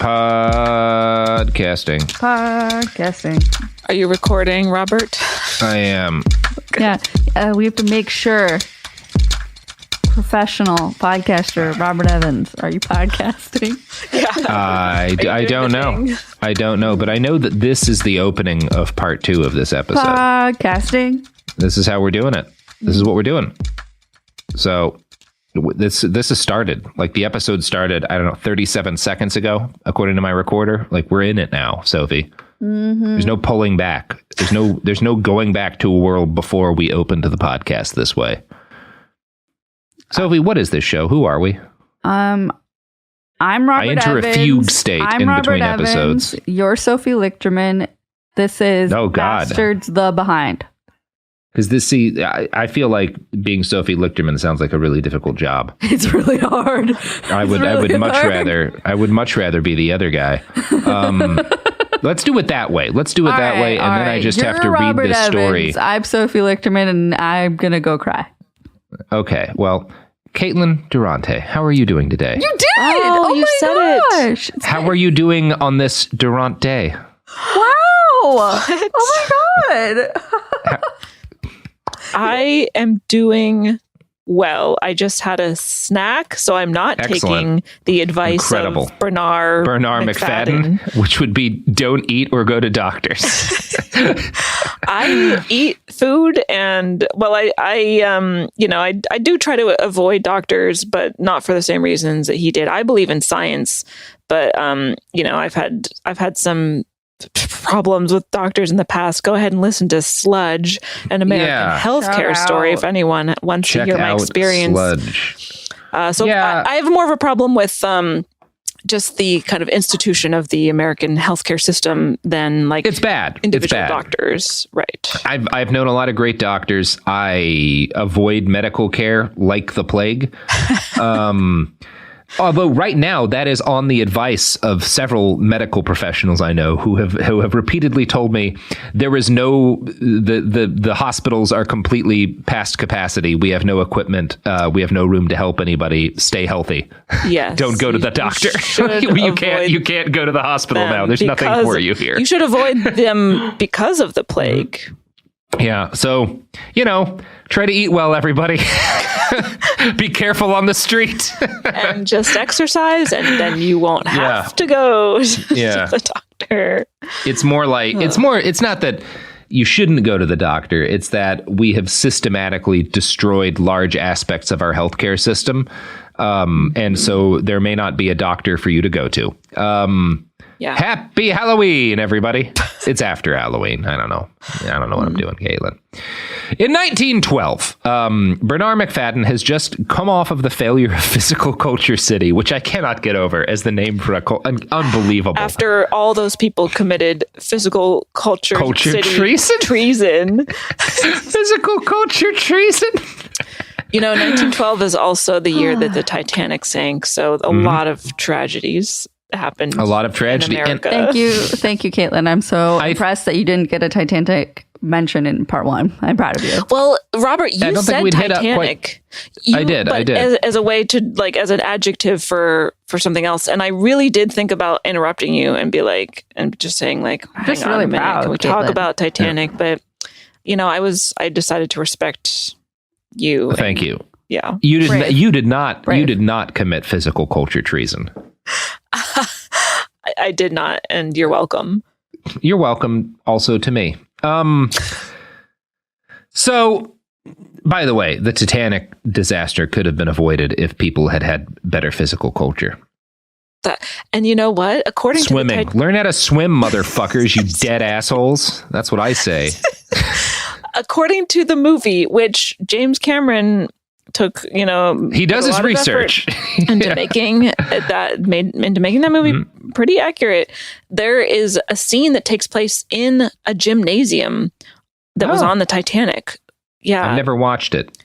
Podcasting. Are you recording, Robert? I am. Yeah, we have to make sure. Professional podcaster Robert Evans, are you podcasting? Yeah. I don't know. I don't know, but I know that this is the opening of part 2 of this episode. Podcasting. This is how we're doing it. This is what we're doing. So this has started. Like the episode started, I don't know, 37 seconds ago, according to my recorder. Like we're in it now, Sophie. Mm-hmm. There's no pulling back. There's no going back to a world before we open to the podcast this way. Sophie, what is this show? Who are we? I'm Robert I enter Evans. a fugue state in Robert between Evans. episodes. You're Sophie Lichterman. This is Bastards the Behind. Because I feel like being Sophie Lichterman sounds like a really difficult job. It's really hard. I would much rather be the other guy. Let's do it that way. And then I just have to read this story. I'm Sophie Lichterman, and I'm gonna go cry. Okay, well, Caitlin Durante, how are you doing today? You did! Oh, you said it. How are you doing on this Durant day? Wow! What? Oh my god! I am doing well. I just had a snack, so I'm not taking the advice of Bernarr MacFadden, which would be don't eat or go to doctors. I eat food, and I do try to avoid doctors, but not for the same reasons that he did. I believe in science, but I've had some problems with doctors in the past. Go ahead and listen to Sludge, an American healthcare story, if anyone wants to hear my experience. Sludge. I have more of a problem with just the kind of institution of the American healthcare system than like it's bad. Individual doctors, right? I've known a lot of great doctors. I avoid medical care like the plague. Although right now that is on the advice of several medical professionals I know who have repeatedly told me there is the hospitals are completely past capacity. We have no equipment. We have no room to help anybody. Stay healthy. Yes. Don't go to the doctor. You can't go to the hospital now. There's nothing for you here. You should avoid them because of the plague. Yeah. So, try to eat well, everybody. Be careful on the street. And just exercise, and then you won't have to go to the doctor. It's more like, it's not that you shouldn't go to the doctor. It's that we have systematically destroyed large aspects of our healthcare system. And so there may not be a doctor for you to go to. Happy Halloween, everybody. It's after Halloween. I don't know what I'm doing, Caitlin. In 1912, Bernarr MacFadden has just come off of the failure of Physical Culture City, which I cannot get over as the name for unbelievable. After all those people committed physical culture city treason. Physical culture treason. 1912 is also the year that the Titanic sank, so a lot of tragedies happened. A lot of tragedy. And thank you, Caitlin. I'm so impressed that you didn't get a Titanic mention in part 1. I'm proud of you. Well, Robert, you said Titanic. I did. As a way to as an adjective for something else, and I really did think about interrupting you and just saying just really proud. Can we talk about Titanic? But I decided to respect you. Thank you. Yeah, you did not commit physical culture treason. I did not, and you're welcome. You're welcome also to me. So, by the way, the Titanic disaster could have been avoided if people had better physical culture. And you know what? According to learn how to swim, motherfuckers, you dead assholes. That's what I say. According to the movie, which James Cameron took, he does his research into making that movie pretty accurate. There is a scene that takes place in a gymnasium that was on the Titanic. Yeah, I've never watched it.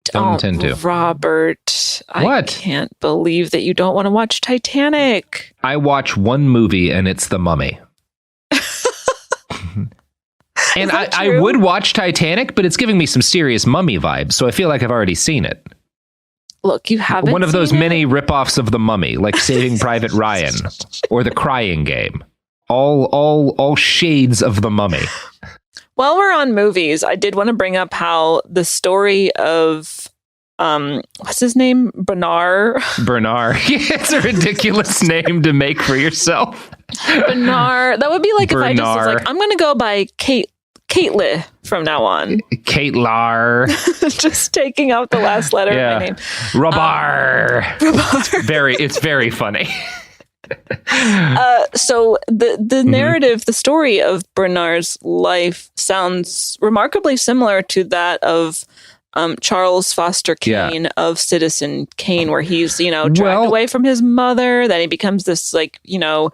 Don't intend to. Robert, what? I can't believe that you don't want to watch Titanic. I watch one movie, and it's The Mummy. And I would watch Titanic, but it's giving me some serious Mummy vibes, so I feel like I've already seen it. Look, you haven't one of those seen many ripoffs of The Mummy, like Saving Private Ryan or The Crying Game. All shades of The Mummy. While we're on movies, I did want to bring up how the story of what's his name? Bernarr. It's a ridiculous name to make for yourself. Bernarr. That would be like Bernarr. If I just was like, I'm going to go by Caitlin from now on. Caitlar. Just taking out the last letter of my name. Rabar. It's very funny. So the narrative, the story of Bernard's life sounds remarkably similar to that of Charles Foster Kane of Citizen Kane, where he's, dragged away from his mother. Then he becomes this I don't know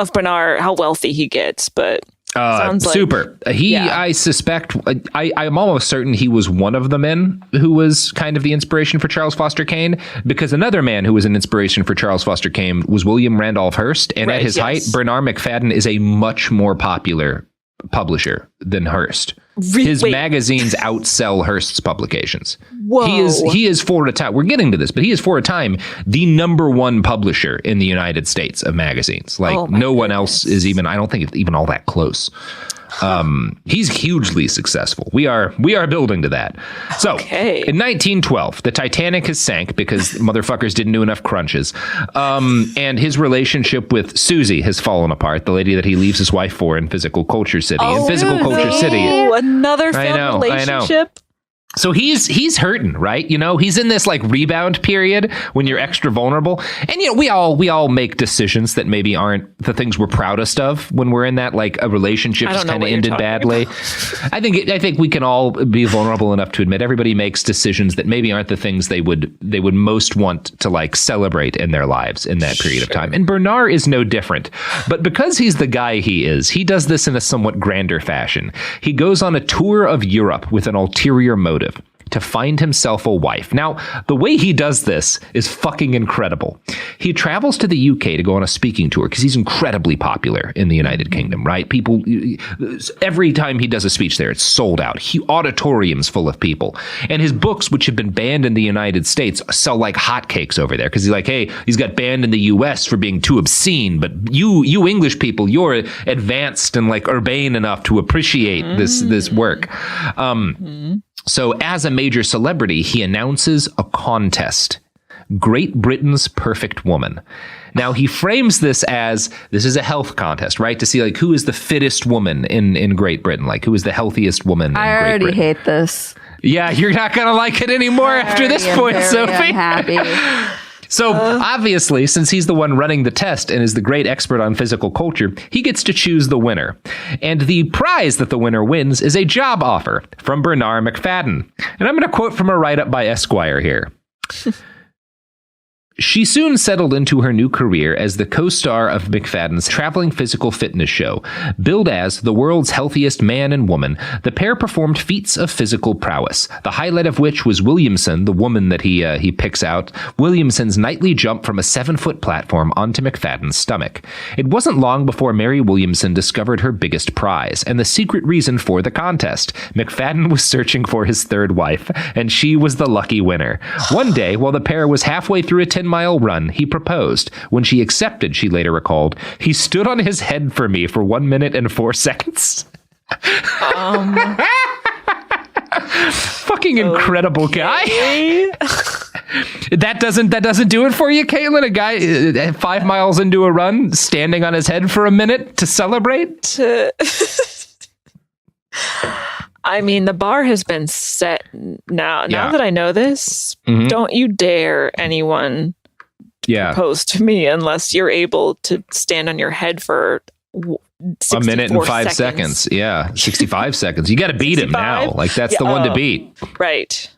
if Bernarr, how wealthy he gets, but sounds super. I suspect, I'm almost certain he was one of the men who was kind of the inspiration for Charles Foster Kane, because another man who was an inspiration for Charles Foster Kane was William Randolph Hearst. And at his height, Bernarr MacFadden is a much more popular publisher than Hearst. His magazines outsell Hearst's publications. Whoa. He is for a time, we're getting to this, but he is for a time the number one publisher in the United States of magazines. No one else is even, I don't think it's even all that close. He's hugely successful. We are building to that. So in 1912, the Titanic has sank because motherfuckers didn't do enough crunches. And his relationship with Susie has fallen apart, the lady that he leaves his wife for in Physical Culture City. In Physical Culture City. Another failed relationship. So he's hurting, right? He's in this rebound period when you're extra vulnerable. And we all make decisions that maybe aren't the things we're proudest of when we're in that a relationship just kind of ended badly. I think we can all be vulnerable enough to admit everybody makes decisions that maybe aren't the things they would most want to celebrate in their lives in that period of time. And Bernarr is no different. But because he's the guy he is, he does this in a somewhat grander fashion. He goes on a tour of Europe with an ulterior motive to find himself a wife. Now, the way he does this is fucking incredible. He travels to the UK to go on a speaking tour because he's incredibly popular in the United Kingdom, right? People, every time he does a speech there, it's sold out. Auditoriums full of people. And his books, which have been banned in the United States, sell like hotcakes over there because he's got banned in the US for being too obscene, but you English people, you're advanced and urbane enough to appreciate this work. So as a major celebrity, he announces a contest, Great Britain's Perfect Woman. Now, he frames this as, this is a health contest, right? To see who is the fittest woman in Great Britain, who is the healthiest woman in Great Britain. I already hate this. Yeah, you're not going to like it anymore after this point, Sophie. Unhappy. So obviously, since he's the one running the test and is the great expert on physical culture, he gets to choose the winner. And the prize that the winner wins is a job offer from Bernarr MacFadden. And I'm going to quote from a write-up by Esquire here. She soon settled into her new career as the co-star of MacFadden's traveling physical fitness show. Billed as the world's healthiest man and woman, the pair performed feats of physical prowess, the highlight of which was Williamson, the woman that he picks out, Williamson's nightly jump from a 7-foot platform onto MacFadden's stomach. It wasn't long before Mary Williamson discovered her biggest prize, and the secret reason for the contest. MacFadden was searching for his third wife, and she was the lucky winner. One day, while the pair was halfway through a 10-mile run, he proposed. When she accepted, she later recalled, he stood on his head for me for 1 minute and 4 seconds. Fucking incredible guy. That doesn't do it for you, Caitlin? A guy 5 miles into a run, standing on his head for a minute to celebrate? I mean, the bar has been set now. Now that I know this, don't you dare anyone propose to me unless you're able to stand on your head for 1 minute and 5 seconds. Yeah, 65 seconds. You got to beat 65? Him now. That's the one to beat. Right.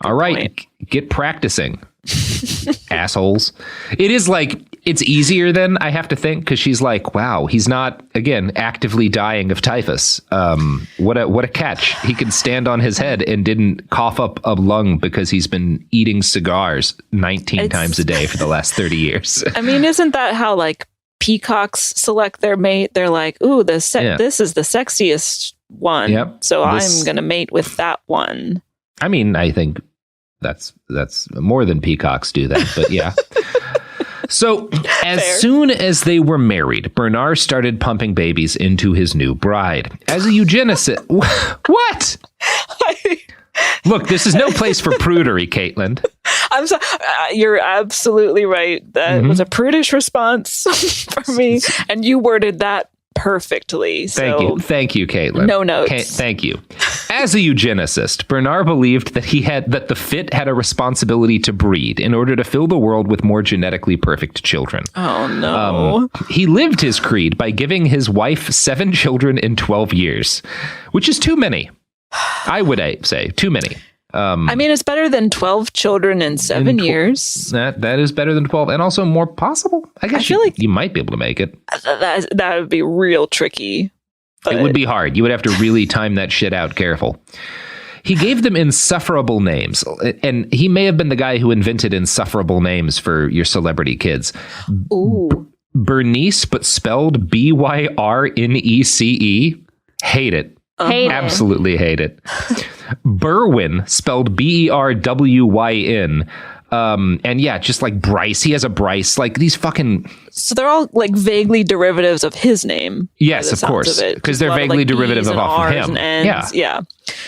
All right, get practicing, assholes. It is it's easier than I have to think because she's wow, he's not, again, actively dying of typhus. What a catch. He can stand on his head and didn't cough up a lung because he's been eating cigars 19 times a day for the last 30 years. I mean, isn't that how peacocks select their mate? They're ooh, this is the sexiest one. Yep. So I'm going to mate with that one. I mean, I think that's more than peacocks do that, but yeah. So as soon as they were married, Bernarr started pumping babies into his new bride. As a eugenicist, what? Look, this is no place for prudery, Caitlin. I'm sorry. You're absolutely right. That was a prudish response for me, and you worded that perfectly. So Thank you, Caitlin. No notes. Thank you. As a eugenicist, Bernarr believed that the fit had a responsibility to breed in order to fill the world with more genetically perfect children. Oh, no. He lived his creed by giving his wife 7 children in 12 years, which is too many. I would say too many. I mean, it's better than 12 children in 7 years. That is better than 12, and also more possible. I guess you might be able to make it. That would be real tricky. But... It would be hard. You would have to really time that shit out careful. He gave them insufferable names, and he may have been the guy who invented insufferable names for your celebrity kids. Ooh. Bernice, but spelled Byrnece. Hate it. Absolutely hate it. Berwyn, spelled Berwyn. And yeah, just like Bryce. He has a Bryce. Like these fucking... So they're all like vaguely derivatives of his name. Yes, of course. Because they're vaguely derivative off of him. Yeah.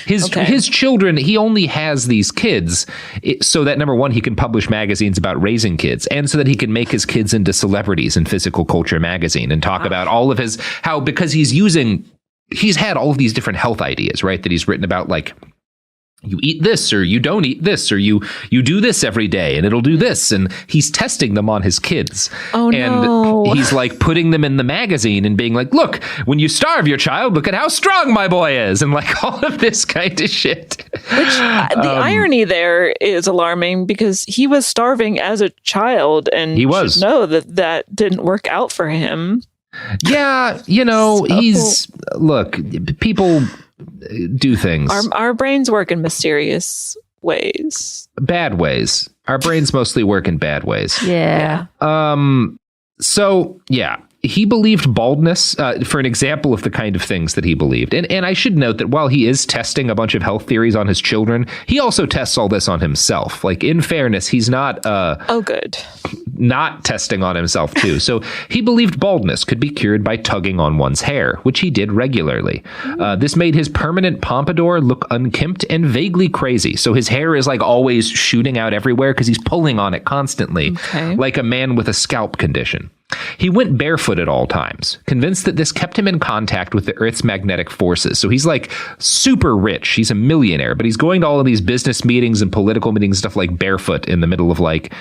His children, he only has these kids so that, number one, he can publish magazines about raising kids, and so that he can make his kids into celebrities in Physical Culture magazine and talk about all of his... Because he's had all of these different health ideas, right? That he's written about, like, you eat this or you don't eat this, or you do this every day and it'll do this. And he's testing them on his kids. Oh, no. And he's like putting them in the magazine and being like, look, when you starve your child, look at how strong my boy is. And like all of this kind of shit. Which the irony there is alarming, because he was starving as a child, and he was. Know that didn't work out for him. Yeah, look, people do things. Our brains work in mysterious ways. Bad ways. Our brains mostly work in bad ways. Yeah. So, yeah. He believed baldness, for an example of the kind of things that he believed. And I should note that while he is testing a bunch of health theories on his children, he also tests all this on himself. Like, in fairness, he's not... good. Not testing on himself, too. So he believed baldness could be cured by tugging on one's hair, which he did regularly. This made his permanent pompadour look unkempt and vaguely crazy. So his hair is, like, always shooting out everywhere because he's pulling on it constantly, like a man with a scalp condition. He went barefoot at all times, convinced that this kept him in contact with the Earth's magnetic forces. So he's like super rich. He's a millionaire, but he's going to all of these business meetings and political meetings, stuff like barefoot in the middle of like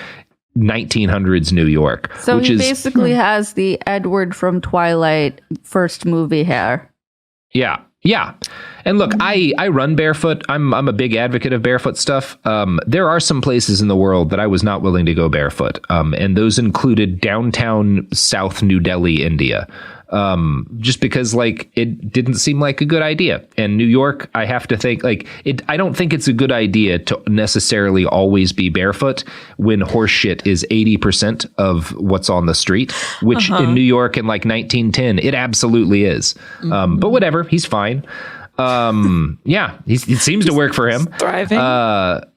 1900s New York. So he basically has the Edward from Twilight first movie hair. Yeah. Yeah. And look, I run barefoot. I'm a big advocate of barefoot stuff. There are some places in the world that I was not willing to go barefoot. And those included downtown South New Delhi, India. Just because like it didn't seem like a good idea. And New York, I have to think like I don't think it's a good idea to necessarily always be barefoot when horse shit is 80% of what's on the street, which in New York in like 1910, it absolutely is. But whatever, he's fine. It seems to work for him. Thriving.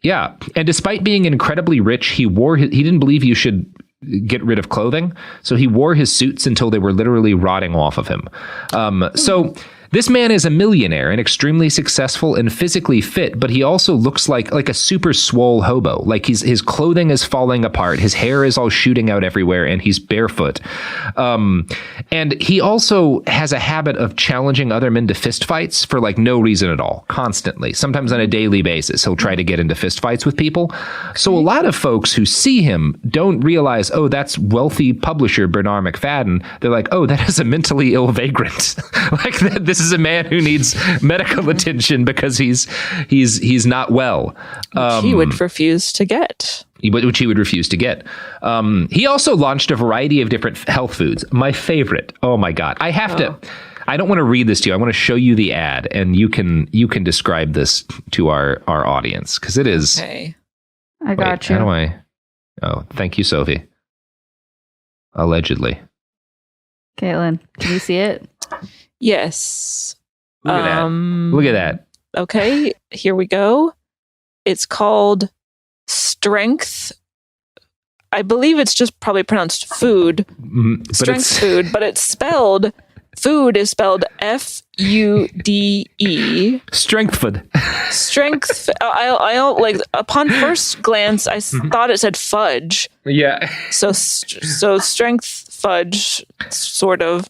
Yeah. And despite being incredibly rich, he didn't believe you should get rid of clothing. So he wore his suits until they were literally rotting off of him. So this man is a millionaire and extremely successful and physically fit, but he also looks like a super swole hobo. Like his clothing is falling apart, his hair is all shooting out everywhere, and he's barefoot. And he also has a habit of challenging other men to fistfights for like no reason at all, constantly. Sometimes on a daily basis, he'll try to get into fistfights with people. So a lot of folks who see him don't realize, oh, that's wealthy publisher Bernarr MacFadden. They're like, oh, that is a mentally ill vagrant. Like this is a man who needs medical attention because he's not well. Which he would refuse to get. Which he would refuse to get. He also launched a variety of different health foods. My favorite. Oh my God. I don't want to read this to you. I want to show you the ad, and you can describe this to our audience, because it is. Okay. I got you. How do I? Oh, thank you, Sophie. Allegedly. Caitlin, can you see it? Yes. Look at that. Look at that. Okay, here we go. It's called strength. I believe it's just probably pronounced food. Strength food, but it's spelled, food is spelled F-U-D-E. Strength food. Strength. I like, upon first glance, I thought it said fudge. Yeah. So strength fudge, sort of.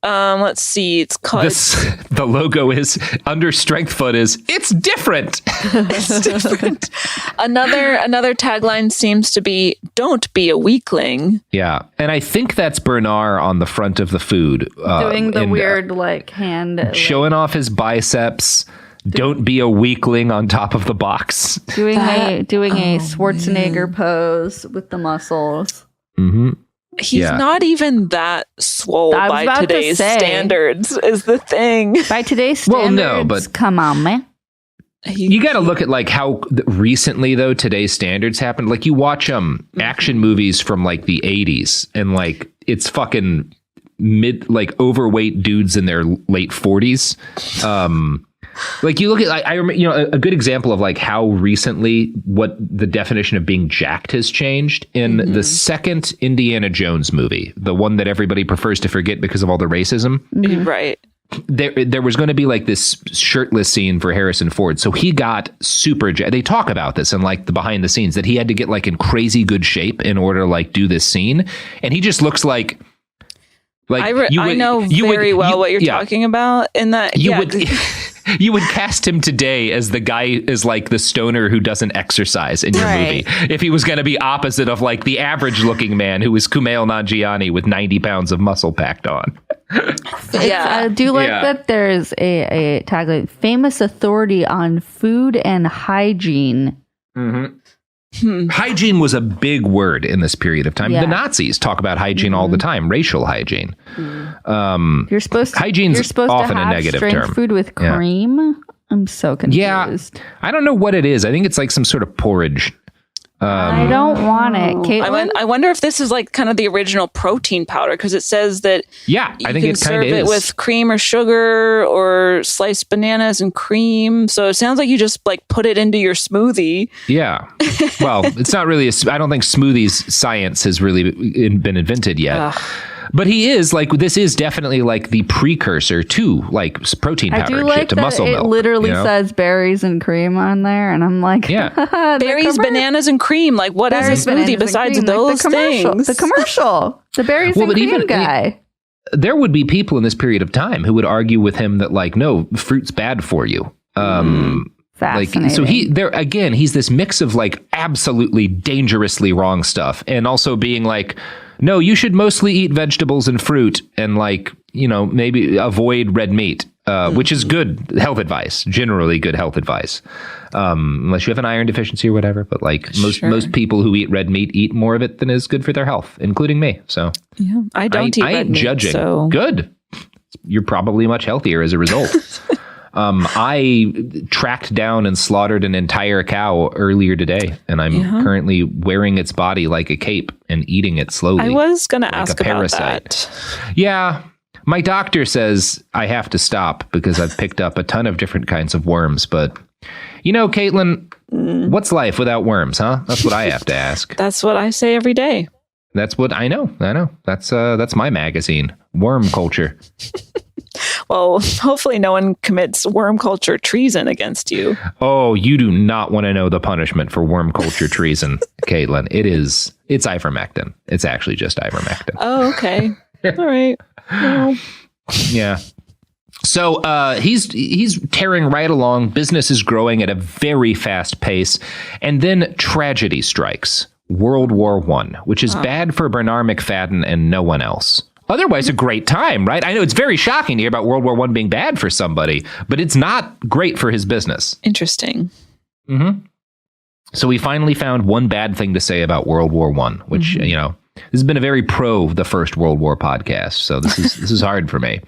Let's see. It's called. The logo is under strength foot is it's different. It's different. Another tagline seems to be "Don't be a weakling." Yeah, and I think that's Bernarr on the front of the food, doing the weird hand, showing off his biceps. Don't be a weakling on top of the box. Doing a Schwarzenegger pose with the muscles. Mm-hmm. He's not even that swole by today's standards, is the thing. By today's standards, well, no, but come on, man. You got to look at how recently though today's standards happened. Like you watch action movies from like the 80s, and like it's fucking overweight dudes in their late 40s. Like you look at, I remember, a good example of like how recently what the definition of being jacked has changed in the second Indiana Jones movie, the one that everybody prefers to forget because of all the racism. Mm-hmm. Right. There was going to be like this shirtless scene for Harrison Ford. So he got super jacked. They talk about this in like the behind the scenes that he had to get like in crazy good shape in order to like do this scene. And he just looks like I know very well what you're talking about in that. You would cast him today as the guy is like the stoner who doesn't exercise in your movie. If he was going to be opposite of like the average looking man who is Kumail Nanjiani with 90 pounds of muscle packed on. I do like that there's a tagline, famous authority on food and hygiene. Mm-hmm. Hygiene was a big word in this period of time. The Nazis talk about hygiene all the time, racial hygiene. You're supposed to, hygiene's often a negative term. Food with cream. I'm so confused. Yeah, I don't know what it is. I think it's like some sort of porridge. I don't want it, Caitlin. I wonder if this is like kind of the original protein powder, because it says that I think it kind of is. Serve it with cream or sugar or sliced bananas and cream. So it sounds like you just like put it into your smoothie. Yeah. Well, it's not really I don't think smoothies science has really been invented yet. But he is like, this is definitely like the precursor to like protein powder and shit, to muscle milk. It literally says berries and cream on there, and I'm like, berries, bananas, and cream. Like, what is a smoothie besides those things? The commercial, the berries and cream guy. There would be people in this period of time who would argue with him that like, no, fruit's bad for you. Fascinating. Like, so he's this mix of like absolutely dangerously wrong stuff, and also being like, no, you should mostly eat vegetables and fruit, and like, maybe avoid red meat, which is good health advice, generally good health advice, unless you have an iron deficiency or whatever. But like most people who eat red meat eat more of it than is good for their health, including me. So I don't eat red meat, judging. So. Good. You're probably much healthier as a result. I tracked down and slaughtered an entire cow earlier today, and I'm currently wearing its body like a cape and eating it slowly. I was going to ask about that. Yeah. My doctor says I have to stop because I've picked up a ton of different kinds of worms. But, Caitlin, what's life without worms, huh? That's what I have to ask. That's what I say every day. That's what I know. That's my magazine, Worm Culture. Well, hopefully no one commits worm culture treason against you. Oh, you do not want to know the punishment for worm culture treason, Caitlin. It's Ivermectin. It's actually just Ivermectin. Oh, okay. All right. Well. Yeah. So he's tearing right along. Business is growing at a very fast pace. And then tragedy strikes. World War I, which is bad for Bernarr MacFadden and no one else. Otherwise, a great time, right? I know it's very shocking to hear about World War I being bad for somebody, but it's not great for his business. Interesting. Mm-hmm. So we finally found one bad thing to say about World War I, which, this has been a very pro the First World War podcast. So this is hard for me.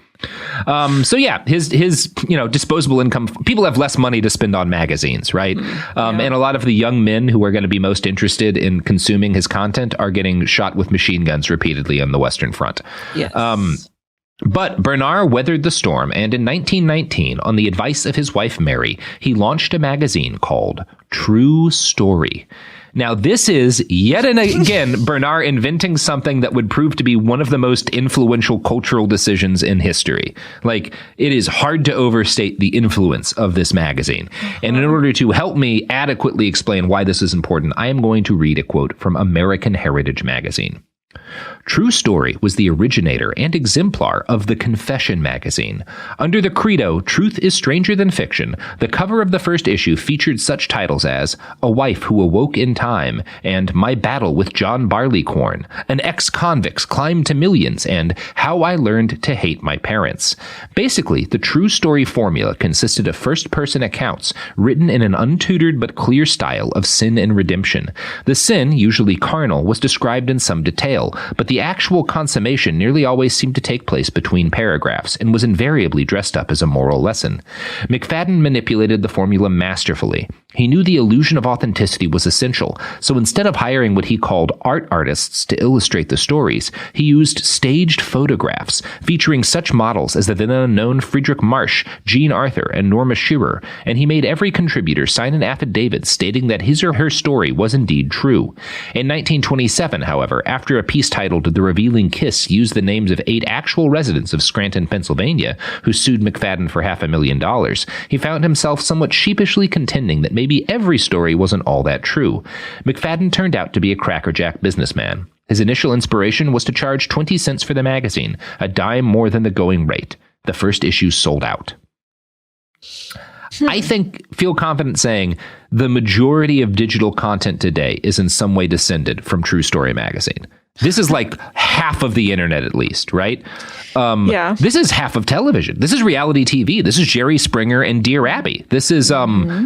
His disposable income, people have less money to spend on magazines, right? And a lot of the young men who are going to be most interested in consuming his content are getting shot with machine guns repeatedly on the Western Front. Yes. But Bernarr weathered the storm, and in 1919, on the advice of his wife Mary, he launched a magazine called True Story. Now, this is yet again Bernarr inventing something that would prove to be one of the most influential cultural decisions in history. Like, it is hard to overstate the influence of this magazine. And in order to help me adequately explain why this is important, I am going to read a quote from American Heritage magazine. True Story was the originator and exemplar of the Confession magazine. Under the credo, Truth is Stranger Than Fiction, the cover of the first issue featured such titles as A Wife Who Awoke in Time and My Battle with John Barleycorn, An Ex-Convict's Climb to Millions, and How I Learned to Hate My Parents. Basically, the True Story formula consisted of first-person accounts written in an untutored but clear style of sin and redemption. The sin, usually carnal, was described in some detail, but the actual consummation nearly always seemed to take place between paragraphs and was invariably dressed up as a moral lesson. MacFadden manipulated the formula masterfully. He knew the illusion of authenticity was essential, so instead of hiring what he called art artists to illustrate the stories, he used staged photographs featuring such models as the then unknown Friedrich Marsh, Jean Arthur, and Norma Shearer, and he made every contributor sign an affidavit stating that his or her story was indeed true. In 1927, however, after a piece titled The Revealing Kiss used the names of 8 actual residents of Scranton, Pennsylvania, who sued MacFadden for $500,000, he found himself somewhat sheepishly contending that maybe every story wasn't all that true. MacFadden turned out to be a crackerjack businessman. His initial inspiration was to charge 20 cents for the magazine, a dime more than the going rate. The first issue sold out. I feel confident saying the majority of digital content today is in some way descended from True Story magazine. This is like half of the internet, at least, right? This is half of television. This is reality TV. This is Jerry Springer and Dear Abby. This is,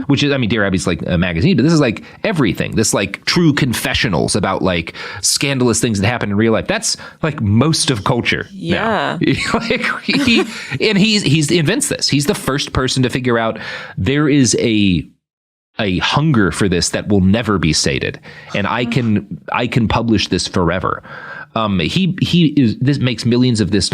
which is, I mean, Dear Abby's like a magazine, but this is like everything. This like true confessionals about like scandalous things that happen in real life. That's like most of culture. Yeah. Now. He invents this. He's the first person to figure out there is a hunger for this that will never be sated, and I can publish this forever. This makes millions of this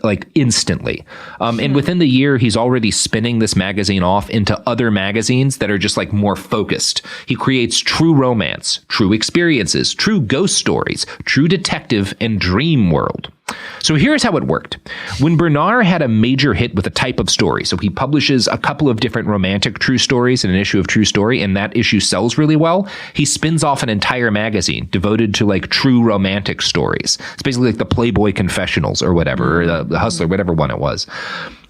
like instantly. And within the year, he's already spinning this magazine off into other magazines that are just like more focused. He creates true romance, true experiences, true ghost stories, true detective, and dream world. So here's how it worked. When Bernarr had a major hit with a type of story, so he publishes a couple of different romantic true stories in an issue of True Story, and that issue sells really well, he spins off an entire magazine devoted to like true romantic stories. It's basically like the Playboy Confessionals or whatever, or the Hustler, whatever one it was.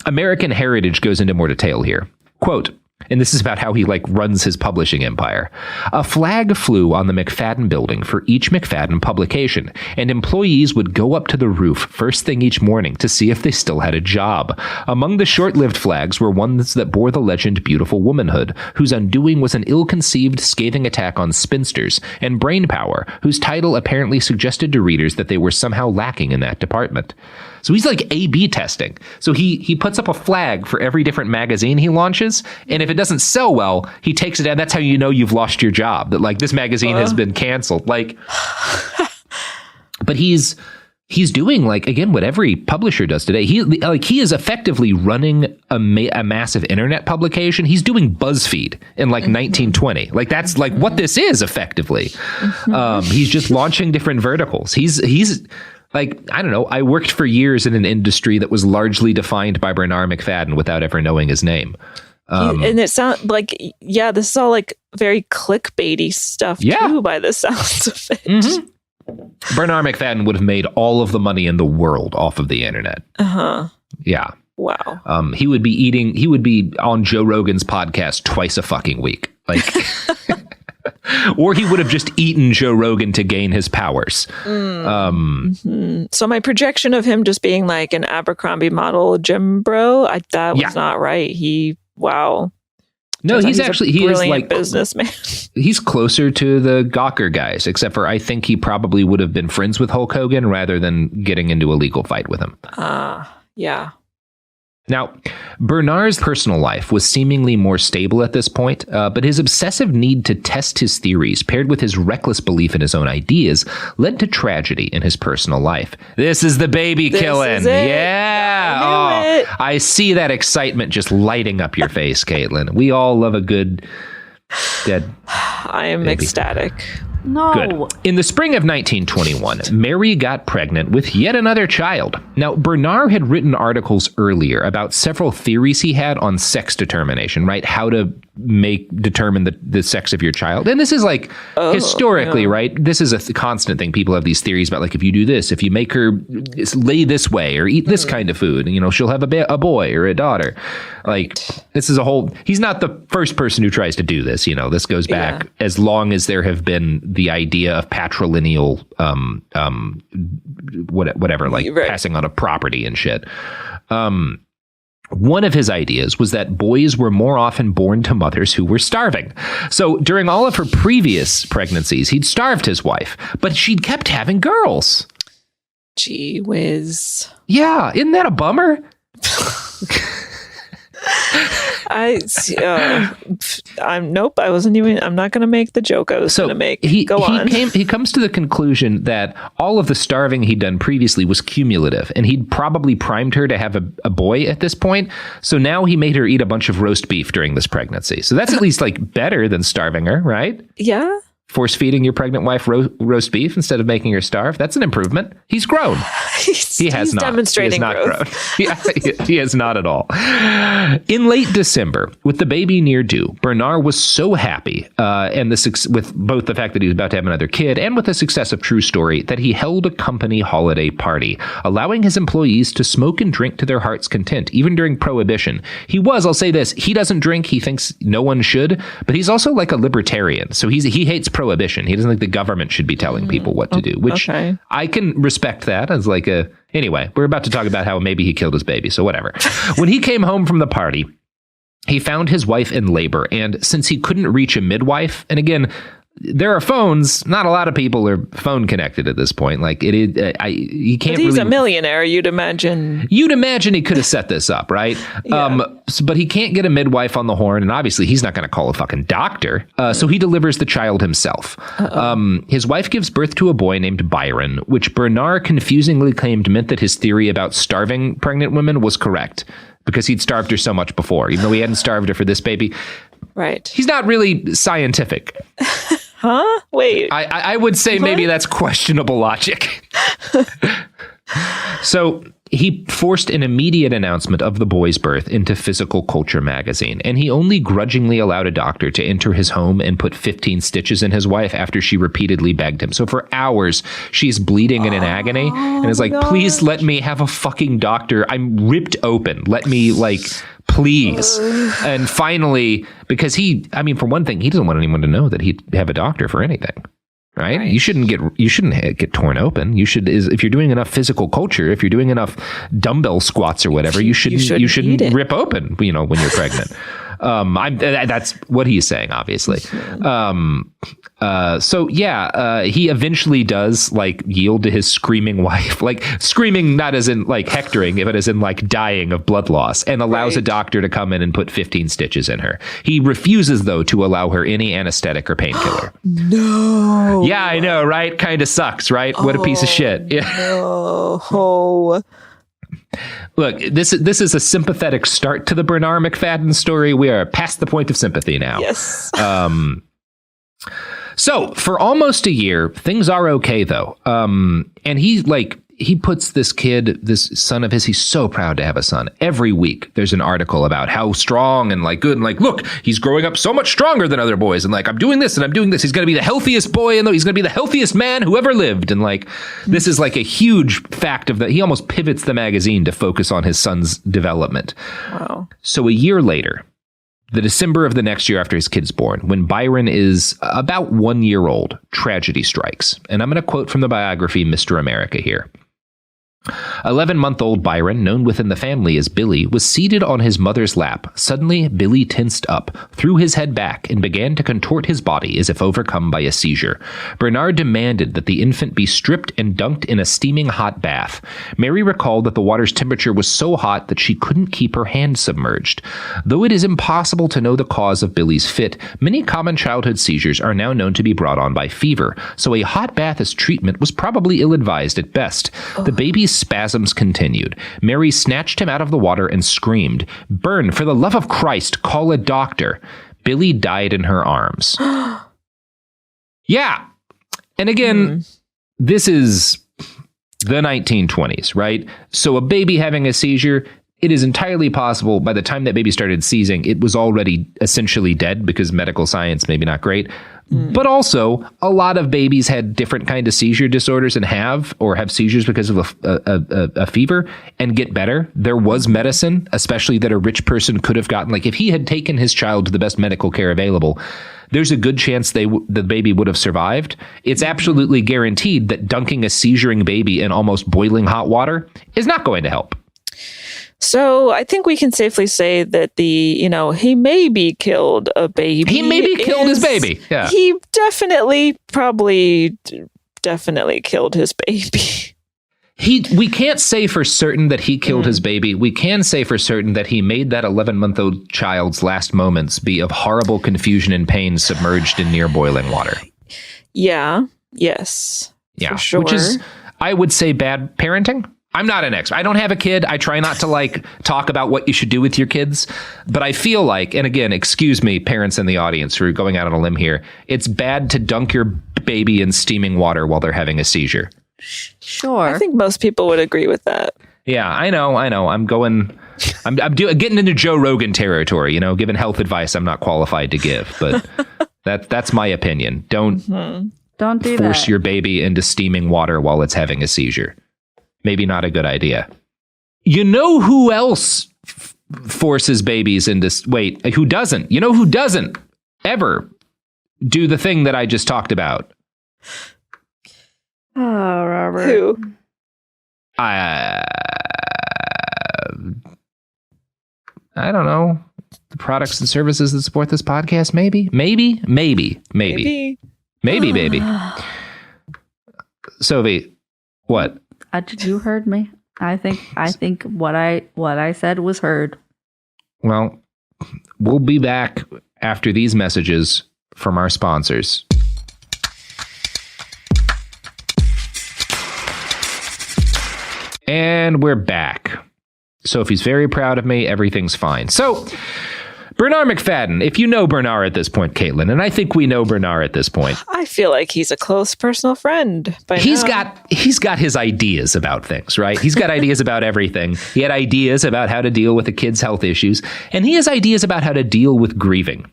American Heritage goes into more detail here. Quote, and this is about how he like runs his publishing empire. A flag flew on the MacFadden building for each MacFadden publication, and employees would go up to the roof first thing each morning to see if they still had a job. Among the short-lived flags were ones that bore the legend Beautiful Womanhood, whose undoing was an ill-conceived, scathing attack on spinsters, and Brain Power, whose title apparently suggested to readers that they were somehow lacking in that department. So he's like A/B testing. So he puts up a flag for every different magazine he launches, and if it doesn't sell well, he takes it down. That's how you know you've lost your job, that like this magazine has been canceled. Like, but he's doing like, again, what every publisher does today. He is effectively running a massive internet publication. He's doing BuzzFeed in like 1920. Like that's like what this is effectively. He's just launching different verticals. He's like, I don't know, I worked for years in an industry that was largely defined by Bernarr MacFadden without ever knowing his name. And it sounds like, this is all like very clickbaity stuff too, by the sounds of it. Mm-hmm. Bernarr MacFadden would have made all of the money in the world off of the internet. Yeah. Wow. He would be on Joe Rogan's podcast twice a fucking week. Like, or he would have just eaten Joe Rogan to gain his powers. So my projection of him just being like an Abercrombie model gym bro, that was not right. No, he's actually he is like businessman. He's closer to the Gawker guys, except for I think he probably would have been friends with Hulk Hogan rather than getting into a legal fight with him. Yeah. Now, Bernarr's personal life was seemingly more stable at this point, but his obsessive need to test his theories, paired with his reckless belief in his own ideas, led to tragedy in his personal life. This is the baby killing. Yeah. I see that excitement just lighting up your face, Caitlin. We all love a good dead I am baby. ecstatic. No. Good. In the spring of 1921, Mary got pregnant with yet another child. Now, Bernarr had written articles earlier about several theories he had on sex determination, right? How to determine the sex of your child. And this is like historically, right? This is a constant thing. People have these theories about, like, if you do this, if you make her lay this way or eat this kind of food, you know, she'll have a boy or a daughter. Like, this is a whole, he's not the first person who tries to do this. You know, this goes back as long as there have been the idea of patrilineal, whatever, like passing on a property and shit. One of his ideas was that boys were more often born to mothers who were starving. So during all of her previous pregnancies, he'd starved his wife, but she'd kept having girls. Gee whiz. Yeah, isn't that a bummer? Nope. I'm not going to make the joke I was going to make. Go on. He comes to the conclusion that all of the starving he'd done previously was cumulative, and he'd probably primed her to have a boy at this point. So now he made her eat a bunch of roast beef during this pregnancy. So that's at least like better than starving her, right? Yeah. Force feeding your pregnant wife roast beef instead of making her starve. That's an improvement. He's grown. He has not. Demonstrating growth. He has not at all. In late December, with the baby near due, Bernarr was so happy, with both the fact that he was about to have another kid and with the success of True Story, that he held a company holiday party, allowing his employees to smoke and drink to their heart's content, even during Prohibition. I'll say this, he doesn't drink. He thinks no one should, but he's also like a libertarian. So he hates Prohibition. He doesn't think the government should be telling people what to do, which I can respect that as like anyway, we're about to talk about how maybe he killed his baby, so whatever. When he came home from the party, he found his wife in labor, and since he couldn't reach a midwife, and again, there are phones. Not a lot of people are phone connected at this point. Like he can't. But he's a millionaire. You'd imagine he could have set this up, right? Yeah. But he can't get a midwife on the horn, and obviously he's not going to call a fucking doctor. So he delivers the child himself. His wife gives birth to a boy named Byron, which Bernarr confusingly claimed meant that his theory about starving pregnant women was correct, because he'd starved her so much before, even though he hadn't starved her for this baby. Right. He's not really scientific. Huh? Wait. I would say maybe that's questionable logic. So he forced an immediate announcement of the boy's birth into Physical Culture magazine, and he only grudgingly allowed a doctor to enter his home and put 15 stitches in his wife after she repeatedly begged him. So for hours, she's bleeding and in agony and is like, please let me have a fucking doctor. I'm ripped open. Let me, please. And finally, because for one thing, he doesn't want anyone to know that he'd have a doctor for anything. Right? You shouldn't get torn open. If you're doing enough physical culture, if you're doing enough dumbbell squats or whatever, you shouldn't rip open, when you're pregnant. That's what he's saying, obviously. He eventually does yield to his screaming wife, screaming not as in hectoring, but as in dying of blood loss, and allows a doctor to come in and put 15 stitches in her. He refuses, though, to allow her any anesthetic or painkiller. No. Yeah, I know, right? Kind of sucks, right? What a piece of shit. Yeah. No. Look, this is a sympathetic start to the Bernarr MacFadden story. We are past the point of sympathy now. Yes. So for almost a year, things are okay, though. And he puts this kid, this son of his, he's so proud to have a son. Every week there's an article about how strong and good and look, he's growing up so much stronger than other boys. And I'm doing this and I'm doing this. He's going to be the healthiest boy, and he's going to be the healthiest man who ever lived. And this is a huge fact of that. He almost pivots the magazine to focus on his son's development. Wow. So a year later, the December of the next year after his kid's born, when Byron is about 1 year old, tragedy strikes. And I'm going to quote from the biography, Mr. America here. 11-month-old Byron, known within the family as Billy, was seated on his mother's lap. Suddenly, Billy tensed up, threw his head back, and began to contort his body as if overcome by a seizure. Bernarr demanded that the infant be stripped and dunked in a steaming hot bath. Mary recalled that the water's temperature was so hot that she couldn't keep her hand submerged. Though it is impossible to know the cause of Billy's fit, many common childhood seizures are now known to be brought on by fever, so a hot bath as treatment was probably ill-advised at best. The baby's spasms continued. Mary snatched him out of the water and screamed, "Bern, for the love of Christ, call a doctor." Billy died in her arms. Yeah. And again, this is the 1920s, right? So a baby having a seizure, it is entirely possible by the time that baby started seizing, it was already essentially dead because medical science maybe not great. But also, a lot of babies had different kind of seizure disorders and have seizures because of a fever and get better. There was medicine, especially that a rich person could have gotten. Like if he had taken his child to the best medical care available, there's a good chance the baby would have survived. It's absolutely guaranteed that dunking a seizuring baby in almost boiling hot water is not going to help. So I think we can safely say that he maybe killed a baby. He maybe killed his baby. Yeah. He definitely killed his baby. We can't say for certain that he killed his baby. We can say for certain that he made that 11-month-old child's last moments be of horrible confusion and pain submerged in near boiling water. Yeah. Yes. Yeah. For sure. Which is, I would say, bad parenting. I'm not an expert. I don't have a kid. I try not to talk about what you should do with your kids. But I feel like, and again, excuse me, parents in the audience who are going out on a limb here, it's bad to dunk your baby in steaming water while they're having a seizure. Sure. I think most people would agree with that. Yeah, I know. I'm getting into Joe Rogan territory, giving health advice I'm not qualified to give. But that's my opinion. Don't force your baby into steaming water while it's having a seizure. Maybe not a good idea. You know who else forces babies into... Wait, who doesn't? You know who doesn't ever do the thing that I just talked about? Oh, Robert. Who? I don't know. The products and services that support this podcast, maybe. Sophie, what? You heard me. I think what I said was heard. Well, we'll be back after these messages from our sponsors. And we're back. Sophie's very proud of me. Everything's fine. So, Bernarr MacFadden, if you know Bernarr at this point, Caitlin, and I think we know Bernarr at this point. I feel like he's a close personal friend. He's got his ideas about things, right? He's got ideas about everything. He had ideas about how to deal with a kid's health issues, and he has ideas about how to deal with grieving.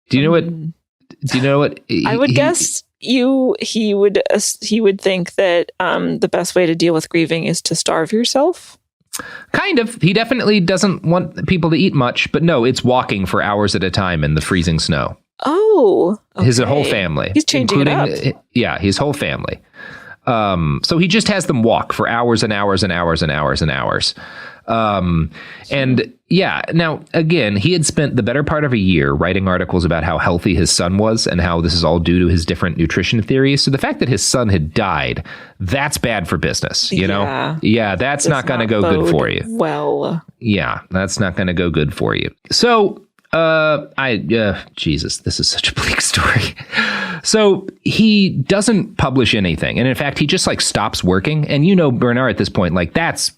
Do you know what? I would guess he would think that the best way to deal with grieving is to starve yourself. Kind of. He definitely doesn't want people to eat much, but no, it's walking for hours at a time in the freezing snow. Oh, okay. His whole family. He's changing it up. Yeah, his whole family. So he just has them walk for hours and hours and hours and hours and hours. And yeah, now again, he had spent the better part of a year writing articles about how healthy his son was and how this is all due to his different nutrition theories. So the fact that his son had died, that's bad for business, you know? Yeah, that's not going to go good for you. Well, yeah, that's not going to go good for you. So, Jesus, this is such a bleak story. So he doesn't publish anything. And in fact, he just stops working. And Bernarr at this point, that's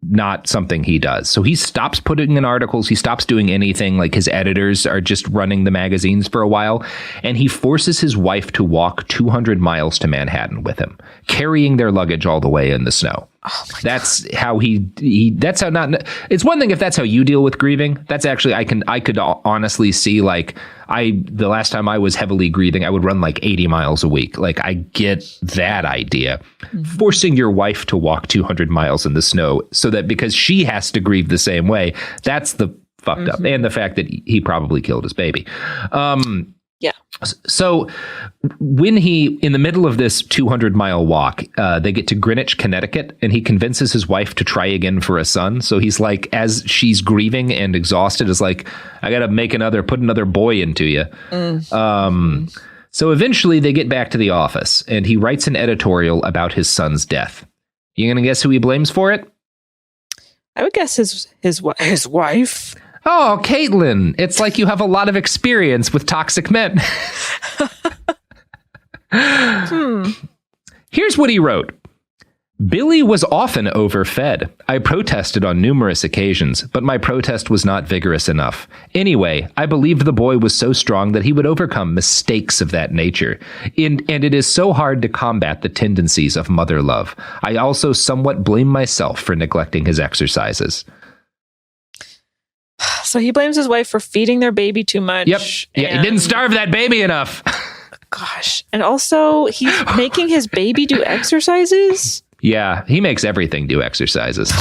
not something he does. So he stops putting in articles. He stops doing anything. His editors are just running the magazines for a while. And he forces his wife to walk 200 miles to Manhattan with him, carrying their luggage all the way in the snow. Oh my that's God. How that's how not, it's one thing if that's how you deal with grieving. That's actually, I could honestly see the last time I was heavily grieving, I would run 80 miles a week. I get that idea. Mm-hmm. Forcing your wife to walk 200 miles in the snow so that because she has to grieve the same way, that's the fucked up. And the fact that he probably killed his baby. Yeah. So when in the middle of this 200-mile walk, they get to Greenwich, Connecticut, and he convinces his wife to try again for a son. So he's as she's grieving and exhausted, is I got to put another boy into you. So eventually they get back to the office and he writes an editorial about his son's death. You going to guess who he blames for it? I would guess his wife. Oh, Caitlin, it's like you have a lot of experience with toxic men. Here's what he wrote. Billy was often overfed. I protested on numerous occasions, but my protest was not vigorous enough. Anyway, I believed the boy was so strong that he would overcome mistakes of that nature. And it is so hard to combat the tendencies of mother love. I also somewhat blame myself for neglecting his exercises. So he blames his wife for feeding their baby too much. Yep. Yeah, he didn't starve that baby enough. Gosh. And also, he's making his baby do exercises? Yeah, he makes everything do exercises.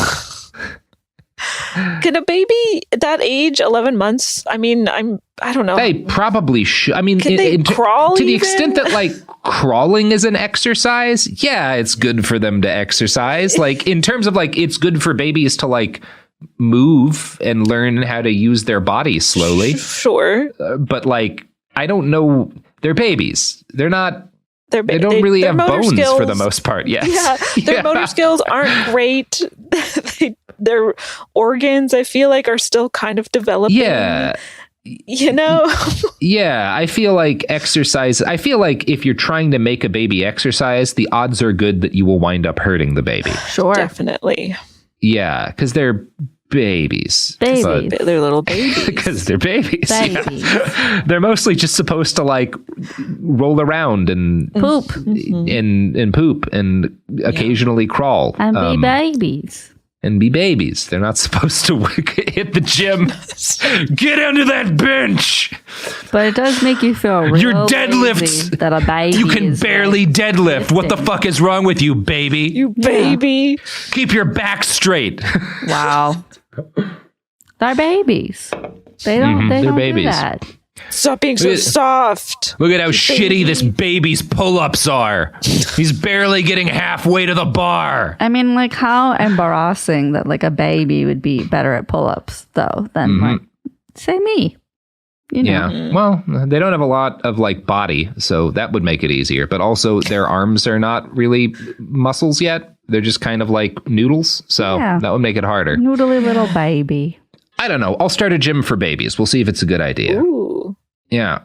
Can a baby at that age, 11 months? I mean, I don't know. They probably should. I mean, can they crawl to the even? extent that like crawling is an exercise. Yeah, it's good for them to exercise. Like in terms of like, it's good for babies to like move and learn how to use their bodies slowly. Sure. But like, I don't know. They're babies. They're not. They don't their really have bones skills, for the most part. Yes. Yeah, their motor skills aren't great. Their organs, I feel like, are still kind of developing. Yeah. You know? Yeah, I feel like exercise. I feel like if you're trying to make a baby exercise, the odds are good that you will wind up hurting the baby. Sure. Definitely. Yeah, because they're babies. They're little babies. Because they're babies. Yeah. They're mostly just supposed to like roll around and poop and poop and occasionally crawl and be babies. And be babies. They're not supposed to hit the gym. Get under that bench. But it does make you feel real your deadlifts that a baby. You can barely like deadlift. lifting. What the fuck is wrong with you, baby? You baby. Keep your back straight. Wow. They're babies. They don't. They don't babies. do that. Stop being so soft. Look at how shitty this baby's pull-ups are. He's barely getting halfway to the bar. I mean, like, how embarrassing that like a baby would be better at pull-ups, though, than like, say me. You know? Yeah. Well, they don't have a lot of like body, so that would make it easier. But also, their arms are not really muscles yet. They're just kind of like noodles, so that would make it harder. Noodly little baby. I don't know. I'll start a gym for babies. We'll see if it's a good idea. Ooh. Yeah.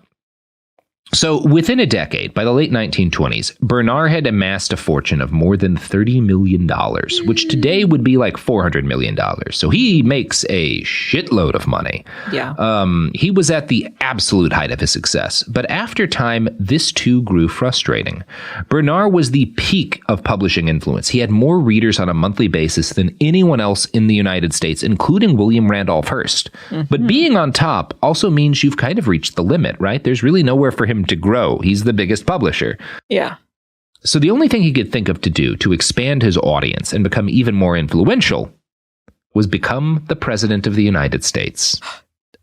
So within a decade, by the late 1920s, Bernarr had amassed a fortune of more than $30 million, which today would be like $400 million. So he makes a shitload of money. Yeah. He was at the absolute height of his success. But after time, this too grew frustrating. Bernarr was the peak of publishing influence. He had more readers on a monthly basis than anyone else in the United States, including William Randolph Hearst. But being on top also means you've kind of reached the limit, right? There's really nowhere for him to grow. He's the biggest publisher. Yeah. So the only thing he could think of to do to expand his audience and become even more influential was become the president of the United States.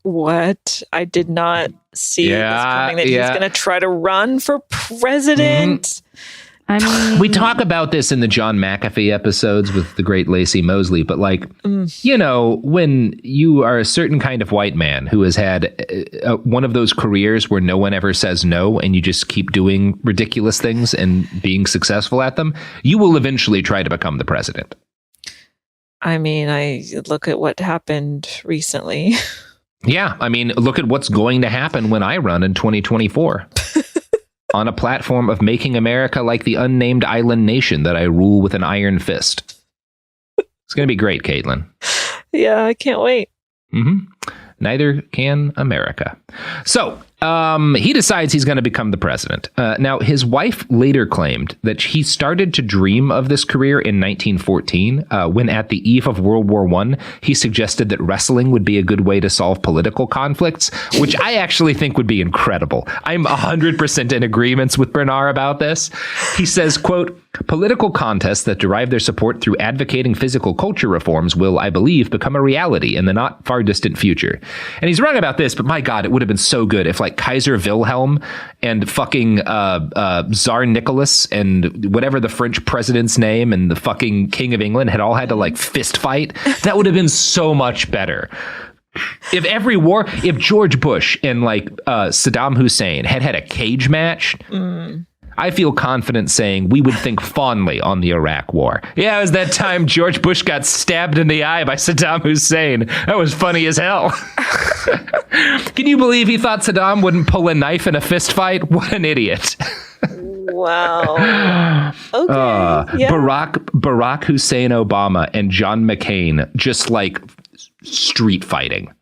What? I did not see this coming, that he's going to try to run for president. I mean, we talk about this in the John McAfee episodes with the great Lacey Mosley, but like, you know, when you are a certain kind of white man who has had one of those careers where no one ever says no and you just keep doing ridiculous things and being successful at them, you will eventually try to become the president. I mean, I look at what happened recently. Yeah, I mean, look at what's going to happen when I run in 2024. On a platform of making America like the unnamed island nation that I rule with an iron fist. It's going to be great, Caitlin. Yeah, I can't wait. Neither can America. So he decides he's going to become the president. Now, his wife later claimed that he started to dream of this career in 1914, when at the eve of World War I, he suggested that wrestling would be a good way to solve political conflicts, which I actually think would be incredible. I'm 100% in agreement with Bernarr about this. He says, quote, political contests that derive their support through advocating physical culture reforms will, I believe, become a reality in the not far distant future. And he's wrong about this, but my God, it would have been so good if like Kaiser Wilhelm and fucking Tsar Nicholas and whatever the French president's name and the fucking King of England had all had to like fist fight. That would have been so much better. If George Bush and like Saddam Hussein had a cage match, I feel confident saying we would think fondly on the Iraq War. Yeah, it was that time George Bush got stabbed in the eye by Saddam Hussein. That was funny as hell. Can you believe he thought Saddam wouldn't pull a knife in a fist fight? What an idiot. Wow. Okay. Yeah. Barack Hussein Obama and John McCain just like street fighting.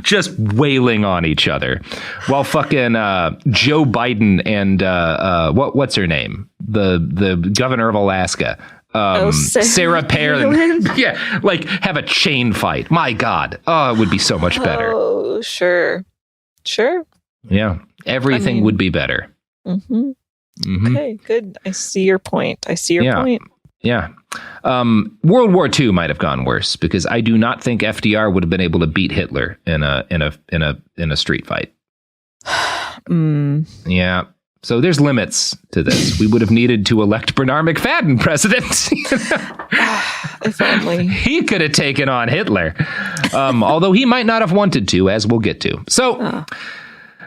just wailing on each other while fucking Joe Biden and what's her name, the governor of Alaska, Sarah Palin, yeah, like have a chain fight. My God, it would be so much better. Oh, sure, yeah, everything would be better. Okay, good. I see your point. Yeah. World War II might have gone worse because I do not think FDR would have been able to beat Hitler in a street fight. Yeah. So there's limits to this. We would have needed to elect Bernarr MacFadden president. If only. He could have taken on Hitler. Although he might not have wanted to, as we'll get to. So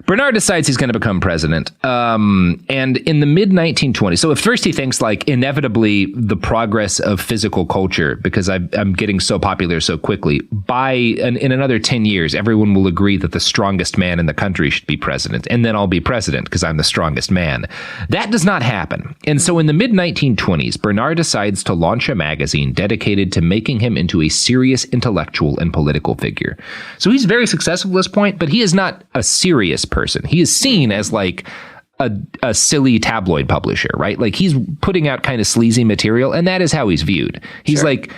Bernarr decides he's going to become president. And in the mid-1920s, so at first he thinks like inevitably the progress of physical culture, because I'm getting so popular so quickly, in another 10 years, everyone will agree that the strongest man in the country should be president. And then I'll be president because I'm the strongest man. That does not happen. And so in the mid-1920s, Bernarr decides to launch a magazine dedicated to making him into a serious intellectual and political figure. So he's very successful at this point, but he is not a serious person. He is seen as like a silly tabloid publisher, right? Like he's putting out kind of sleazy material, and that is how he's viewed. He's like,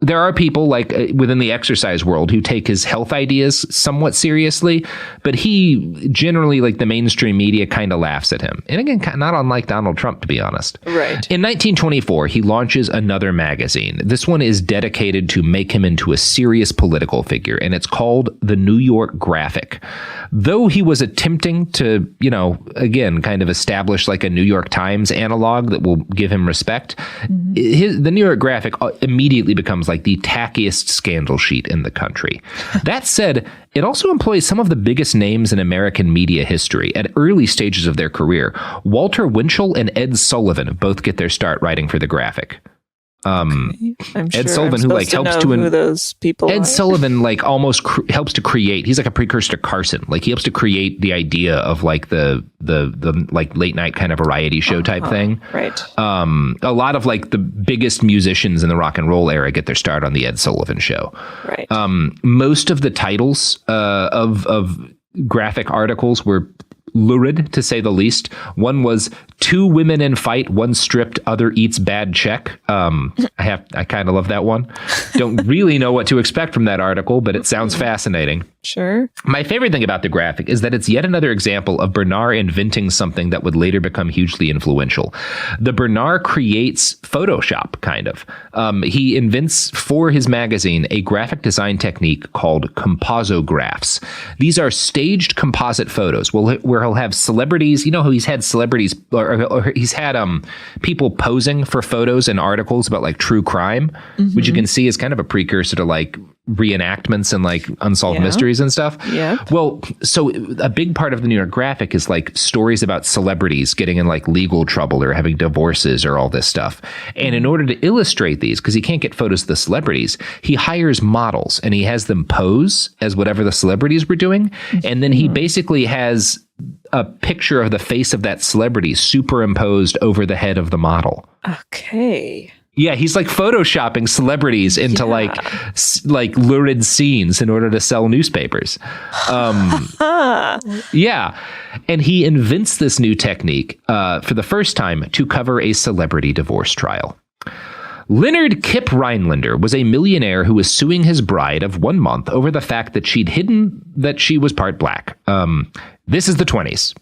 there are people like within the exercise world who take his health ideas somewhat seriously, but he generally, like the mainstream media, kind of laughs at him. And again, not unlike Donald Trump, to be honest. Right. In 1924, he launches another magazine. This one is dedicated to make him into a serious political figure, and it's called The New York Graphic. Though he was attempting to, again, kind of establish like a New York Times analog that will give him respect, the New York Graphic immediately becomes like the tackiest scandal sheet in the country. That said, it also employs some of the biggest names in American media history at early stages of their career. Walter Winchell and Ed Sullivan both get their start writing for the Graphic. Ed Sullivan, who like helps to who those people Ed are. Sullivan like almost helps to create. He's like a precursor to Carson. Like he helps to create the idea of like the like late night kind of variety show type thing. Right. A lot of like the biggest musicians in the rock and roll era get their start on the Ed Sullivan Show. Right. Most of the titles of graphic articles were lurid, to say the least. One was "Two women in fight, one stripped, other eats bad check." I kind of love that one. Don't really know what to expect from that article, but it sounds fascinating. Sure. My favorite thing about the Graphic is that it's yet another example of Bernarr inventing something that would later become hugely influential. The Bernarr creates Photoshop, kind of. He invents for his magazine a graphic design technique called composographs. These are staged composite photos where he'll have celebrities. You know how he's had celebrities, or he's had people posing for photos and articles about like true crime, which you can see is kind of a precursor to like reenactments and like unsolved mysteries and stuff. Yeah. Well, so a big part of the New York Graphic is like stories about celebrities getting in like legal trouble or having divorces or all this stuff. And in order to illustrate these, because he can't get photos of the celebrities, he hires models and he has them pose as whatever the celebrities were doing. And then he basically has a picture of the face of that celebrity superimposed over the head of the model. Okay. Yeah, he's like photoshopping celebrities into like lurid scenes in order to sell newspapers. Yeah. And he invents this new technique for the first time to cover a celebrity divorce trial. Leonard Kip Rhinelander was a millionaire who was suing his bride of 1 month over the fact that she'd hidden that she was part black. This is the 20s,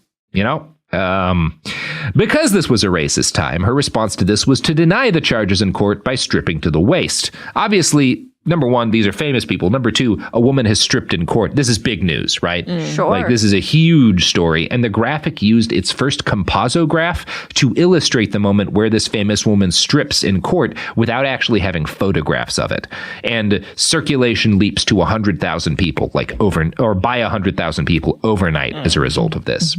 Because this was a racist time, her response to this was to deny the charges in court by stripping to the waist. Obviously, number one, these are famous people. Number two, a woman has stripped in court. This is big news, right? Sure. Like, this is a huge story. And the Graphic used its first composograph to illustrate the moment where this famous woman strips in court without actually having photographs of it. And circulation leaps to 100,000 people, by 100,000 people overnight as a result of this.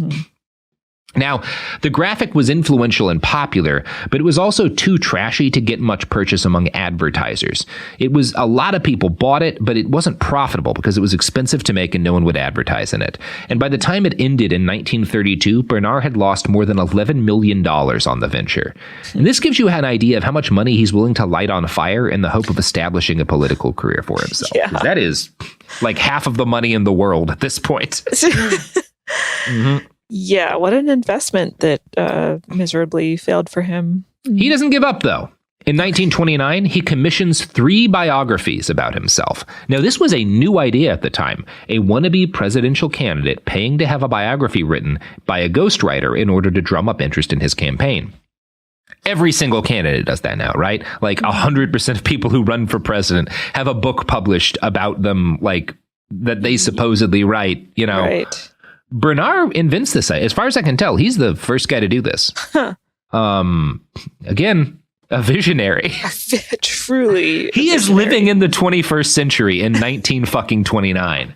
Now, the graphic was influential and popular, but it was also too trashy to get much purchase among advertisers. A lot of people bought it, but it wasn't profitable because it was expensive to make and no one would advertise in it. And by the time it ended in 1932, Bernarr had lost more than $11 million on the venture. And this gives you an idea of how much money he's willing to light on fire in the hope of establishing a political career for himself. Yeah. That is like half of the money in the world at this point. Mm-hmm. Yeah, what an investment that miserably failed for him. He doesn't give up, though. In 1929, he commissions 3 biographies about himself. Now, this was a new idea at the time, a wannabe presidential candidate paying to have a biography written by a ghostwriter in order to drum up interest in his campaign. Every single candidate does that now, right? Like 100% of people who run for president have a book published about them, like that they supposedly write, you know. Right. Bernarr invents this. As far as I can tell, he's the first guy to do this. Again, a visionary. Truly. He is living in the 21st century in 1929.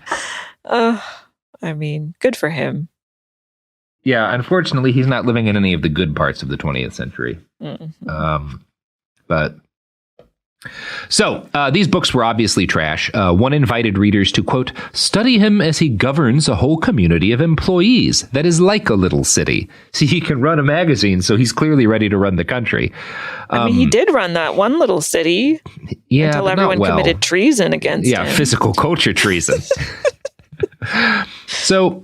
I mean, good for him. Yeah, unfortunately, he's not living in any of the good parts of the 20th century. Mm-hmm. So, these books were obviously trash. One invited readers to, quote, study him as he governs a whole community of employees that is like a little city. See, he can run a magazine, so he's clearly ready to run the country. I mean, he did run that one little city until everyone committed treason against him. Yeah, physical culture treason. So...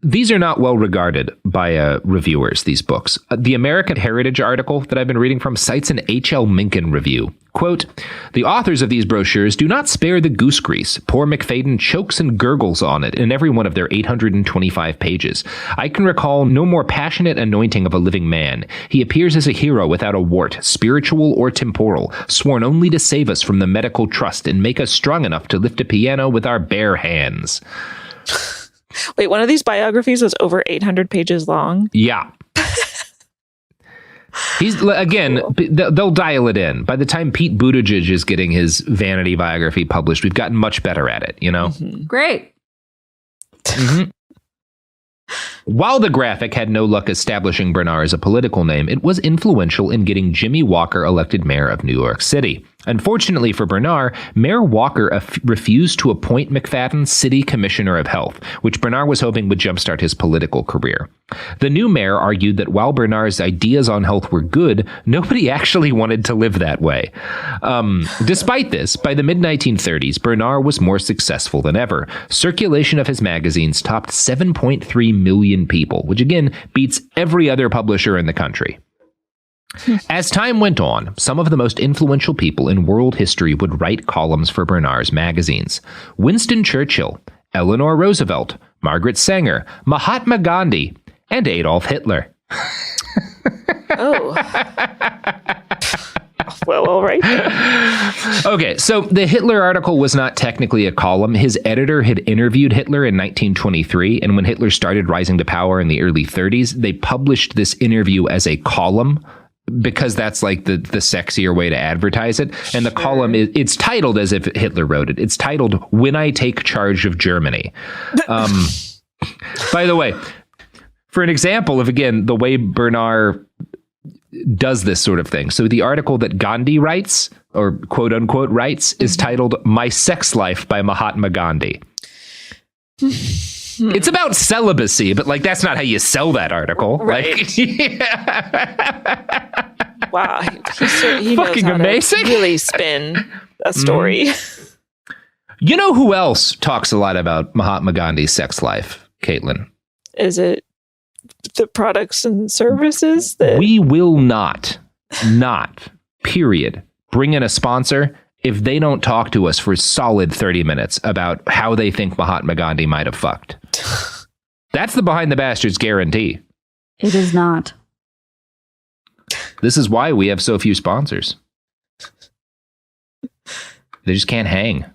these are not well regarded by reviewers, these books. The American Heritage article that I've been reading from cites an H.L. Mencken review. Quote, the authors of these brochures do not spare the goose grease. Poor MacFadden chokes and gurgles on it in every one of their 825 pages. I can recall no more passionate anointing of a living man. He appears as a hero without a wart, spiritual or temporal, sworn only to save us from the medical trust and make us strong enough to lift a piano with our bare hands. Wait, one of these biographies was over 800 pages long? Yeah. He's, again, cool. They'll dial it in. By the time Pete Buttigieg is getting his vanity biography published, we've gotten much better at it, you know? Mm-hmm. Great. Mm-hmm. While the graphic had no luck establishing Bernarr as a political name, it was influential in getting Jimmy Walker elected mayor of New York City. Unfortunately for Bernarr, Mayor Walker refused to appoint MacFadden city commissioner of health, which Bernarr was hoping would jumpstart his political career. The new mayor argued that while Bernarr's ideas on health were good, nobody actually wanted to live that way. Despite this, by the mid-1930s, Bernarr was more successful than ever. Circulation of his magazines topped 7.3 million people, which again beats every other publisher in the country. As time went on, some of the most influential people in world history would write columns for Bernarr's magazines. Winston Churchill, Eleanor Roosevelt, Margaret Sanger, Mahatma Gandhi, and Adolf Hitler. Oh. Well, all right. Okay, so the Hitler article was not technically a column. His editor had interviewed Hitler in 1923, and when Hitler started rising to power in the early 30s, they published this interview as a column because that's like the sexier way to advertise it. And the column, it's titled as if Hitler wrote it. It's titled, When I Take Charge of Germany. By the way, for an example of, again, the way Bernarr does this sort of thing. So the article that Gandhi writes, or quote unquote writes, is titled My Sex Life by Mahatma Gandhi. It's about celibacy, but like that's not how you sell that article. Right. Like, yeah. Wow. He fucking knows how amazing. To really spin a story. You know who else talks a lot about Mahatma Gandhi's sex life, Caitlin? Is it the products and services that we will not, period, bring in a sponsor if they don't talk to us for a solid 30 minutes about how they think Mahatma Gandhi might have fucked. That's the Behind the Bastards guarantee. It is not. This is why we have so few sponsors. They just can't hang.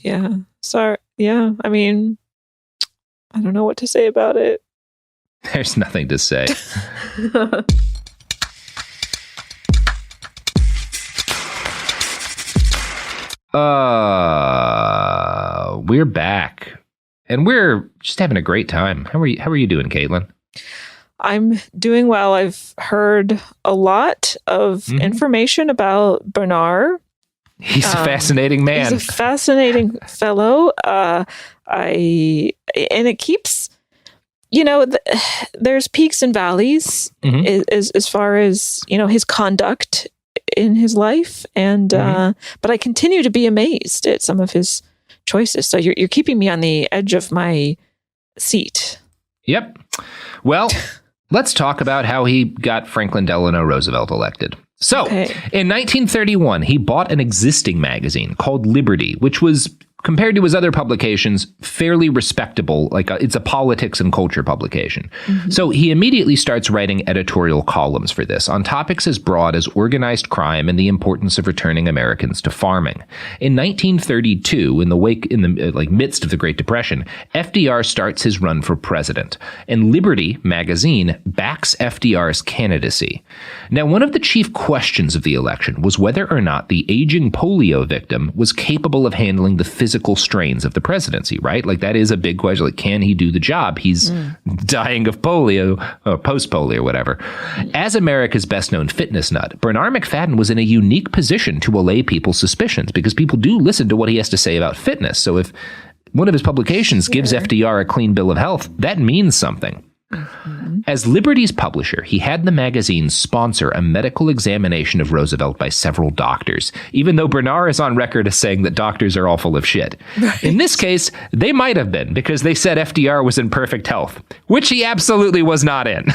Yeah. Sorry. Yeah. I mean, I don't know what to say about it. There's nothing to say. We're back. And we're just having a great time. How are you doing, Caitlin? I'm doing well. I've heard a lot of information about Bernarr. He's a fascinating man. He's a fascinating fellow. And it keeps, there's peaks and valleys as far as, his conduct in his life. And, but I continue to be amazed at some of his choices. So you're keeping me on the edge of my seat. Yep. Well, let's talk about how he got Franklin Delano Roosevelt elected. So, in 1931, he bought an existing magazine called Liberty, which was, compared to his other publications, fairly respectable. It's a politics and culture publication. So he immediately starts writing editorial columns for this on topics as broad as organized crime and the importance of returning Americans to farming. In 1932, in the midst of the Great Depression, FDR starts his run for president, and Liberty magazine backs FDR's candidacy. Now, one of the chief questions of the election was whether or not the aging polio victim was capable of handling the physical strains of the presidency, right? That is a big question. Can he do the job? He's dying of polio, or post-polio, or whatever. As America's best-known fitness nut, Bernarr MacFadden was in a unique position to allay people's suspicions, because people do listen to what he has to say about fitness. So if one of his publications gives FDR a clean bill of health, that means something. As Liberty's publisher, he had the magazine sponsor a medical examination of Roosevelt by several doctors, even though Bernarr is on record as saying that doctors are all full of shit. Right. In this case, they might have been, because they said FDR was in perfect health, which he absolutely was not in.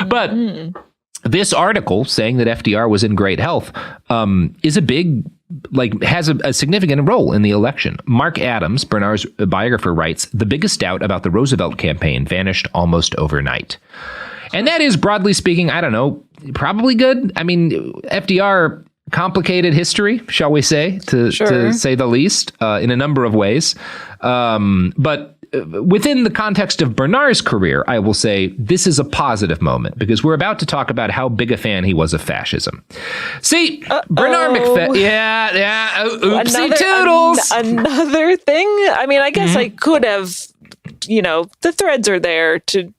But this article saying that FDR was in great health is a big, has a significant role in the election. Mark Adams, Bernarr's biographer, writes, "The biggest doubt about the Roosevelt campaign vanished almost overnight." And that is, broadly speaking, I don't know, probably good. I mean, FDR, complicated history, shall we say, to say the least, in a number of ways. But within the context of Bernarr's career, I will say this is a positive moment, because we're about to talk about how big a fan he was of fascism. See, Bernarr MacFadden, oopsie toodles. Another thing. I mean, I guess I could have, the threads are there to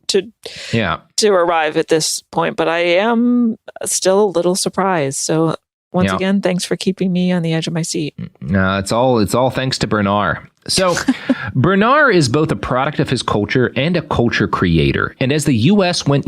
arrive at this point, but I am still a little surprised. So once again, thanks for keeping me on the edge of my seat. It's all thanks to Bernarr. So Bernarr is both a product of his culture and a culture creator. And as the U.S. went,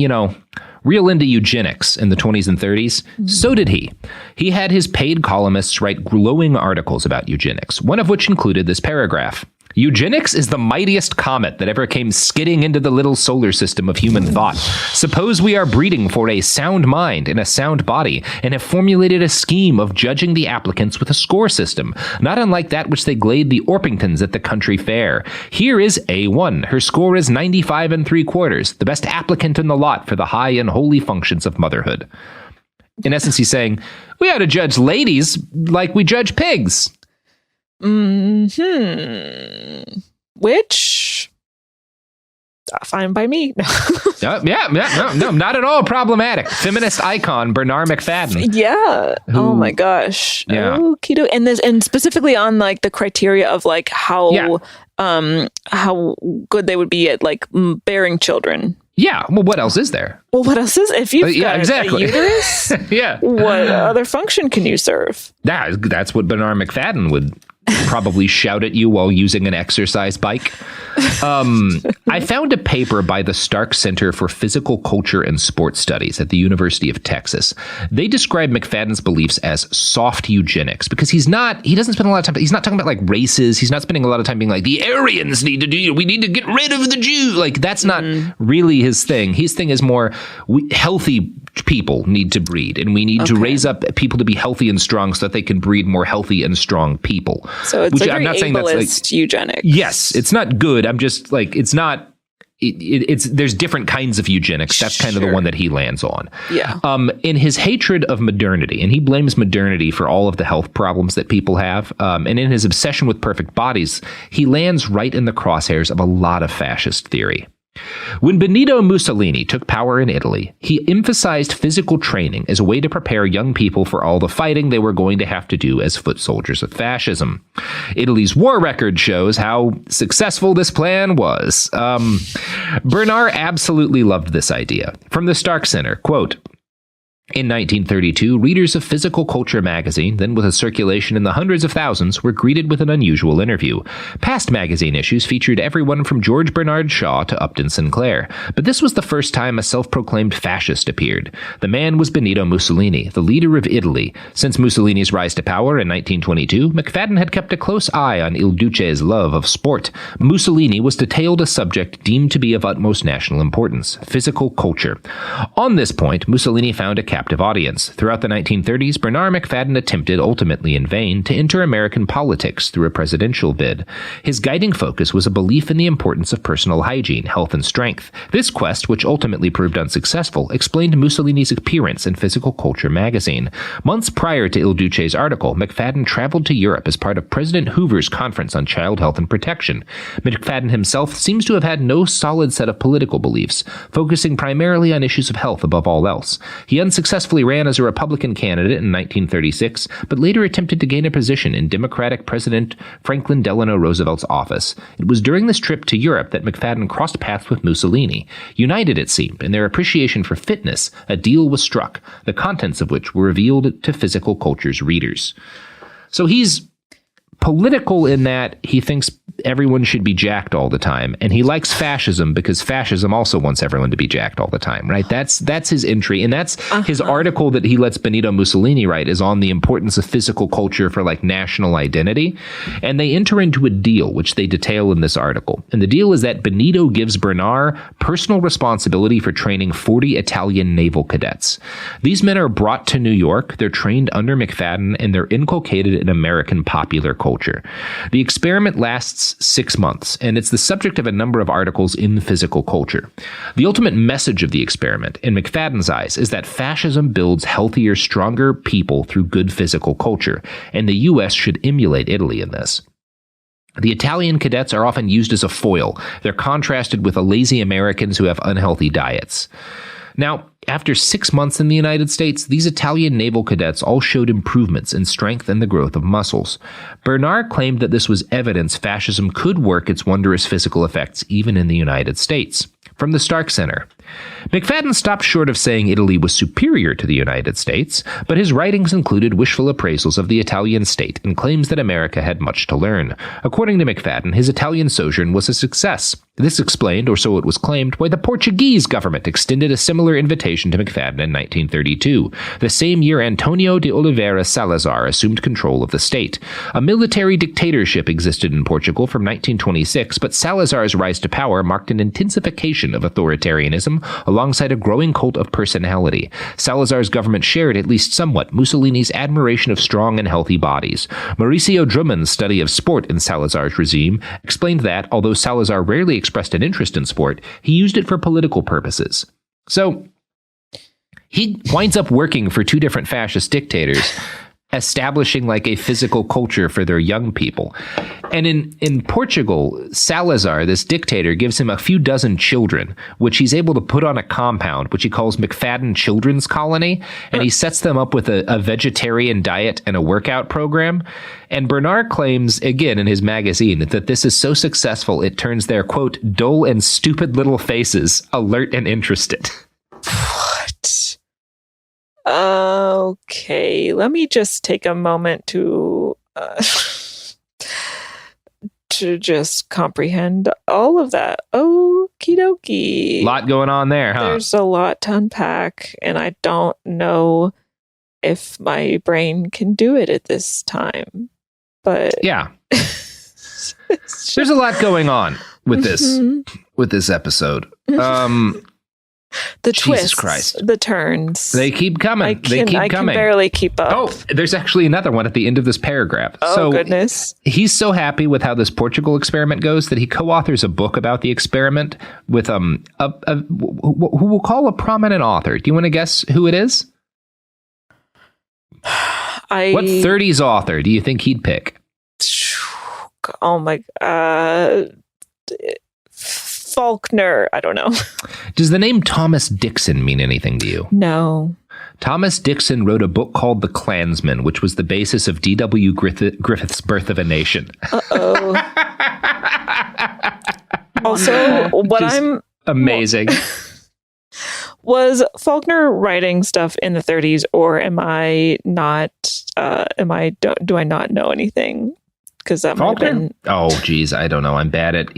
real into eugenics in the 20s and 30s, so did he. He had his paid columnists write glowing articles about eugenics, one of which included this paragraph: "Eugenics is the mightiest comet that ever came skidding into the little solar system of human thought. Suppose we are breeding for a sound mind and a sound body, and have formulated a scheme of judging the applicants with a score system, not unlike that which they glade the Orpingtons at the country fair. Here is A1. Her score is 95 3/4, the best applicant in the lot for the high and holy functions of motherhood." In essence, he's saying, we ought to judge ladies like we judge pigs. Which, fine by me. No, not at all problematic. Feminist icon Bernarr MacFadden. Yeah. Oh my gosh. Yeah. Keto. And specifically on the criteria of how good they would be at bearing children. Yeah. Well, what else is there? Well, what else is if you've got exactly. a uterus? Yeah. What other function can you serve? That's what Bernarr MacFadden would probably shout at you while using an exercise bike. I found a paper by the Stark Center for Physical Culture and Sports Studies at the University of Texas. They describe MacFadden's beliefs as soft eugenics, because he doesn't spend a lot of time, he's not talking about races. He's not spending a lot of time being the Aryans need to do, we need to get rid of the Jews. That's not really his thing. His thing is more, healthy people need to breed, and we need to raise up people to be healthy and strong so that they can breed more healthy and strong people. So it's I'm not saying that's eugenics. Yes, it's not good. I'm just it's not. It's there's different kinds of eugenics. That's kind of the one that he lands on. Yeah. In his hatred of modernity, and he blames modernity for all of the health problems that people have. And in his obsession with perfect bodies, he lands right in the crosshairs of a lot of fascist theory. When Benito Mussolini took power in Italy, he emphasized physical training as a way to prepare young people for all the fighting they were going to have to do as foot soldiers of fascism. Italy's war record shows how successful this plan was. Bernarr absolutely loved this idea. From the Stark Center, quote, in 1932, readers of Physical Culture magazine, then with a circulation in the hundreds of thousands, were greeted with an unusual interview. Past magazine issues featured everyone from George Bernard Shaw to Upton Sinclair, but this was the first time a self-proclaimed fascist appeared. The man was Benito Mussolini, the leader of Italy. Since Mussolini's rise to power in 1922, MacFadden had kept a close eye on Il Duce's love of sport. Mussolini was detailed a subject deemed to be of utmost national importance: physical culture. On this point, Mussolini found a captive audience. Throughout the 1930s, Bernarr MacFadden attempted, ultimately in vain, to enter American politics through a presidential bid. His guiding focus was a belief in the importance of personal hygiene, health, and strength. This quest, which ultimately proved unsuccessful, explained Mussolini's appearance in Physical Culture magazine. Months prior to Il Duce's article, MacFadden traveled to Europe as part of President Hoover's Conference on Child Health and Protection. MacFadden himself seems to have had no solid set of political beliefs, focusing primarily on issues of health above all else. He unsuccessfully ran as a Republican candidate in 1936, but later attempted to gain a position in Democratic President Franklin Delano Roosevelt's office. It was during this trip to Europe that MacFadden crossed paths with Mussolini. United, it seemed, in their appreciation for fitness, a deal was struck, the contents of which were revealed to Physical Culture's readers. So he's political in that he thinks everyone should be jacked all the time, and he likes fascism because fascism also wants everyone to be jacked all the time, right? That's his entry, and that's his article that he lets Benito Mussolini write is on the importance of physical culture for like national identity, and they enter into a deal which they detail in this article. And the deal is that Benito gives Bernarr personal responsibility for training 40 Italian naval cadets. These men are brought to New York, they're trained under MacFadden, and they're inculcated in American popular culture. The experiment lasts 6 months, and it's the subject of a number of articles in Physical Culture. The ultimate message of the experiment, in MacFadden's eyes, is that fascism builds healthier, stronger people through good physical culture, and the U.S. should emulate Italy in this. The Italian cadets are often used as a foil. They're contrasted with the lazy Americans who have unhealthy diets. Now, after 6 months in the United States, these Italian naval cadets all showed improvements in strength and the growth of muscles. Bernarr claimed that this was evidence fascism could work its wondrous physical effects even in the United States. From the Stark Center, MacFadden stopped short of saying Italy was superior to the United States, but his writings included wishful appraisals of the Italian state and claims that America had much to learn. According to MacFadden, his Italian sojourn was a success. This explained, or so it was claimed, why the Portuguese government extended a similar invitation to MacFadden in 1932, the same year Antonio de Oliveira Salazar assumed control of the state. A military dictatorship existed in Portugal from 1926, but Salazar's rise to power marked an intensification of authoritarianism alongside a growing cult of personality. Salazar's government shared, at least somewhat, Mussolini's admiration of strong and healthy bodies. Mauricio Drummond's study of sport in Salazar's regime explained that, although Salazar rarely expressed an interest in sport, he used it for political purposes. So, he winds up working for two different fascist dictators, establishing like a physical culture for their young people. And in Portugal, Salazar, this dictator, gives him a few dozen children, which he's able to put on a compound, which he calls MacFadden Children's Colony, and he sets them up with a vegetarian diet and a workout program. And Bernarr claims, again in his magazine, that this is so successful it turns their, quote, dull and stupid little faces alert and interested. What? Okay, let me just take a moment to just comprehend all of that. Okie dokie. Lot going on there, huh? There's a lot to unpack, and I don't know if my brain can do it at this time. But yeah, there's a lot going on with this episode. The Jesus twists, Christ. the turns. They keep coming. I can barely keep up. Oh, there's actually another one at the end of this paragraph. Oh, goodness. He's so happy with how this Portugal experiment goes that he co-authors a book about the experiment with who we'll call a prominent author. Do you want to guess who it is? What 30s author do you think he'd pick? Oh, my... Faulkner. I don't know. Does the name Thomas Dixon mean anything to you? No. Thomas Dixon wrote a book called The Klansman, which was the basis of D.W. Griffith's Birth of a Nation. Uh-oh. Also, what Just amazing. Was Faulkner writing stuff in the 30s, or am I not? Do I not know anything? Because that might have been. Oh, geez, I don't know. I'm bad at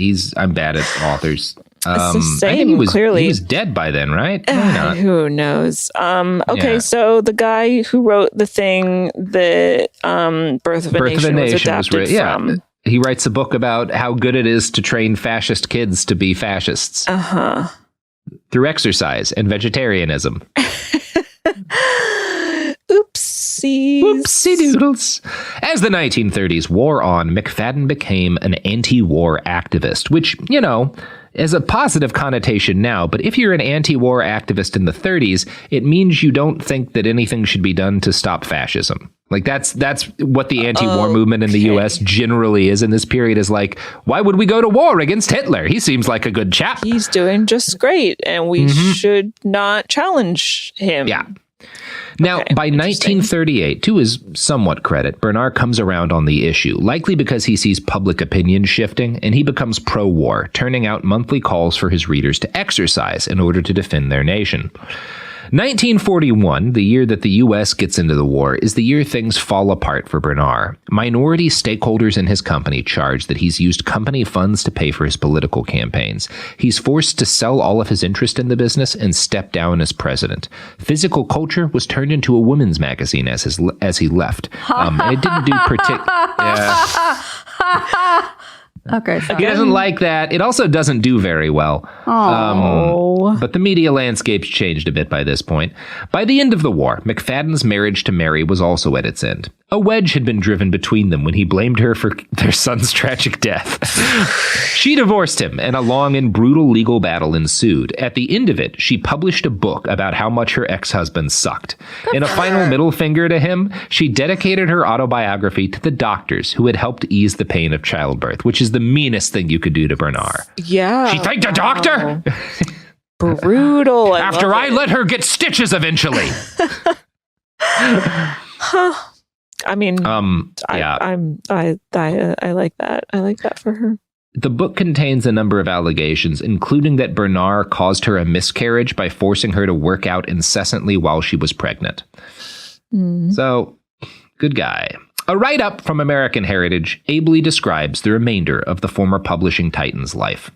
authors. It's the same. I think clearly, he was dead by then, right? Who knows? Okay, so the guy who wrote the thing that Birth of a Nation was adapted from. He writes a book about how good it is to train fascist kids to be fascists. Through exercise and vegetarianism. Oopsies. Oopsie doodles. As the 1930s wore on, MacFadden became an anti-war activist, which, is a positive connotation now, but if you're an anti-war activist in the 30s, it means you don't think that anything should be done to stop fascism. Like that's what the anti-war movement in the US generally is in this period, is like, why would we go to war against Hitler? He seems like a good chap. He's doing just great, and we should not challenge him. Yeah. Now, by 1938, to his somewhat credit, Bernarr comes around on the issue, likely because he sees public opinion shifting, and he becomes pro-war, turning out monthly calls for his readers to exercise in order to defend their nation. 1941, the year that the U.S. gets into the war, is the year things fall apart for Bernarr. Minority stakeholders in his company charge that he's used company funds to pay for his political campaigns. He's forced to sell all of his interest in the business and step down as president. Physical Culture was turned into a women's magazine as he left. And it didn't do Okay, sorry. He doesn't like that. It also doesn't do very well. But the media landscape's changed a bit by this point. By the end of the war, MacFadden's marriage to Mary was also at its end. A wedge had been driven between them when he blamed her for their son's tragic death. She divorced him, and a long and brutal legal battle ensued. At the end of it, she published a book about how much her ex-husband sucked. In a final middle finger to him, she dedicated her autobiography to the doctors who had helped ease the pain of childbirth, which is the meanest thing you could do to Bernarr. Yeah. She thanked a doctor? Brutal. After I let her get stitches eventually. I mean, yeah. I like that. I like that for her. The book contains a number of allegations, including that Bernarr caused her a miscarriage by forcing her to work out incessantly while she was pregnant. So, good guy. A write-up from American Heritage ably describes the remainder of the former publishing titan's life.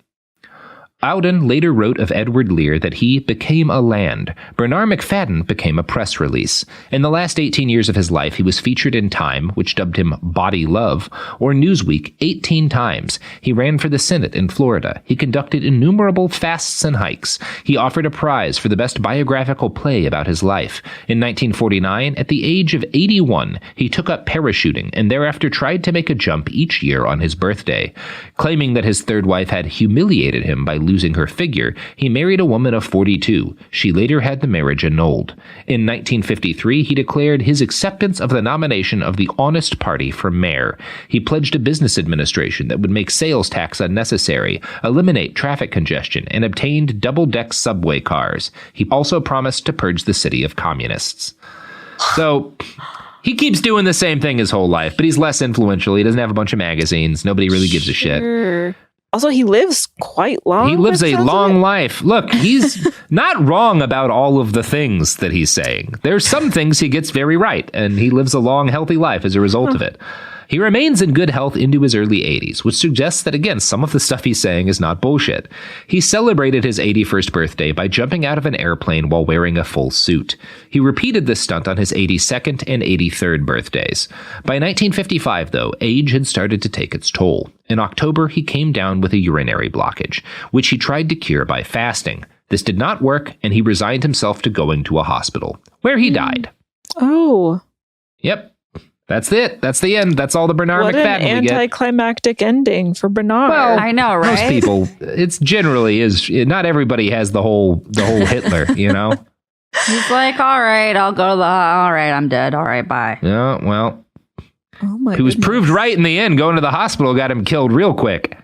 Auden later wrote of Edward Lear that he became a land. Bernarr MacFadden became a press release. In the last 18 years of his life, he was featured in Time, which dubbed him Body Love, or Newsweek 18 times. He ran for the Senate in Florida. He conducted innumerable fasts and hikes. He offered a prize for the best biographical play about his life. In 1949, at the age of 81, he took up parachuting and thereafter tried to make a jump each year on his birthday. Claiming that his third wife had humiliated him by losing her figure, he married a woman of 42. She later had the marriage annulled. In 1953, he declared his acceptance of the nomination of the Honest Party for mayor. He pledged a business administration that would make sales tax unnecessary, eliminate traffic congestion, and obtained double-deck subway cars. He also promised to purge the city of communists. So, he keeps doing the same thing his whole life, but he's less influential. He doesn't have a bunch of magazines. Nobody really gives a shit. Also, he lives quite long. He lives a long life. Look, he's not wrong about all of the things that he's saying. There's some things he gets very right, and he lives a long, healthy life as a result of it. He remains in good health into his early 80s, which suggests that, again, some of the stuff he's saying is not bullshit. He celebrated his 81st birthday by jumping out of an airplane while wearing a full suit. He repeated this stunt on his 82nd and 83rd birthdays. By 1955, though, age had started to take its toll. In October, he came down with a urinary blockage, which he tried to cure by fasting. This did not work, and he resigned himself to going to a hospital, where he died. Oh. Yep. That's it. That's the end. That's all the Bernarr MacFadden we get. What an anticlimactic ending for Bernarr. Well, I know, right? Most people, it's generally is. Not everybody has the whole Hitler, you know? He's like, all right, I'll go to the, all right, I'm dead. All right, bye. Yeah, well, he was proved right in the end. Going to the hospital got him killed real quick.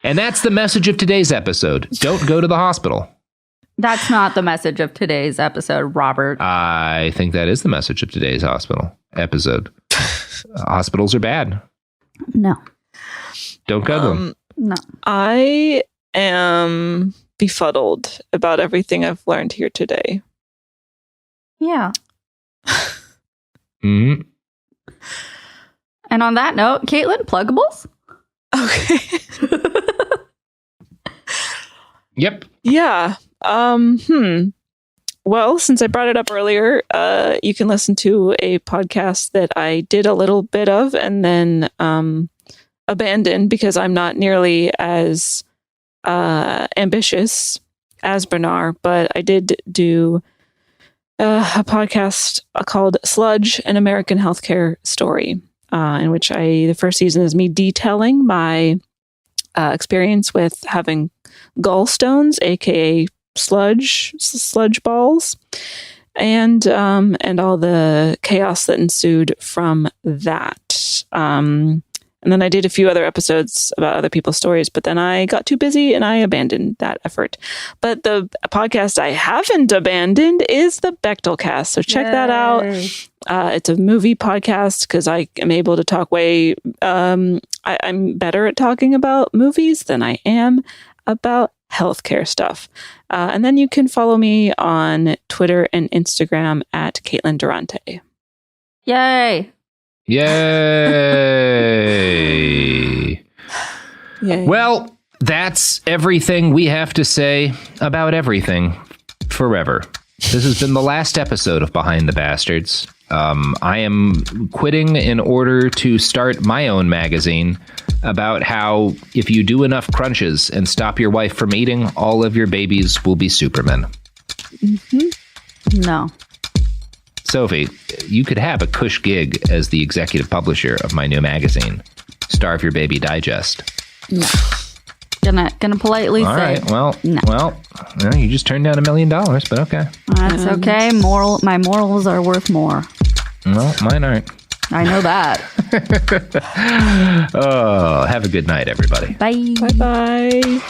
And that's the message of today's episode. Don't go to the hospital. That's not the message of today's episode, Robert. I think that is the message of today's episode. Hospitals are bad. No. Don't go to them. No. I am befuddled about everything I've learned here today. Yeah. Mm-hmm. And on that note, Caitlin, pluggables? Okay. Yep. Yeah. Well, since I brought it up earlier, you can listen to a podcast that I did a little bit of and then abandoned because I'm not nearly as ambitious as Bernarr, but I did do a podcast called Sludge, an American Healthcare Story, in which the first season is me detailing my experience with having gallstones, aka sludge balls, and all the chaos that ensued from that. And then I did a few other episodes about other people's stories, but then I got too busy and I abandoned that effort. But the podcast I haven't abandoned is the Bechtel Cast. So check that out. It's a movie podcast because I am able to talk I'm better at talking about movies than I am about healthcare stuff. And then you can follow me on Twitter and Instagram at Caitlin Durante. Yay. Yay. Yay. Well, that's everything we have to say about everything forever. This has been the last episode of Behind the Bastards. I am quitting in order to start my own magazine about how if you do enough crunches and stop your wife from eating, all of your babies will be Supermen. Mm-hmm. No. Sophie, you could have a cush gig as the executive publisher of my new magazine, Starve Your Baby Digest. No. Gonna politely all say. All right. Well, no. Well, you just turned down $1 million, but okay. That's okay. My morals are worth more. Well, mine aren't. I know that. Oh, have a good night, everybody. Bye. Bye-bye.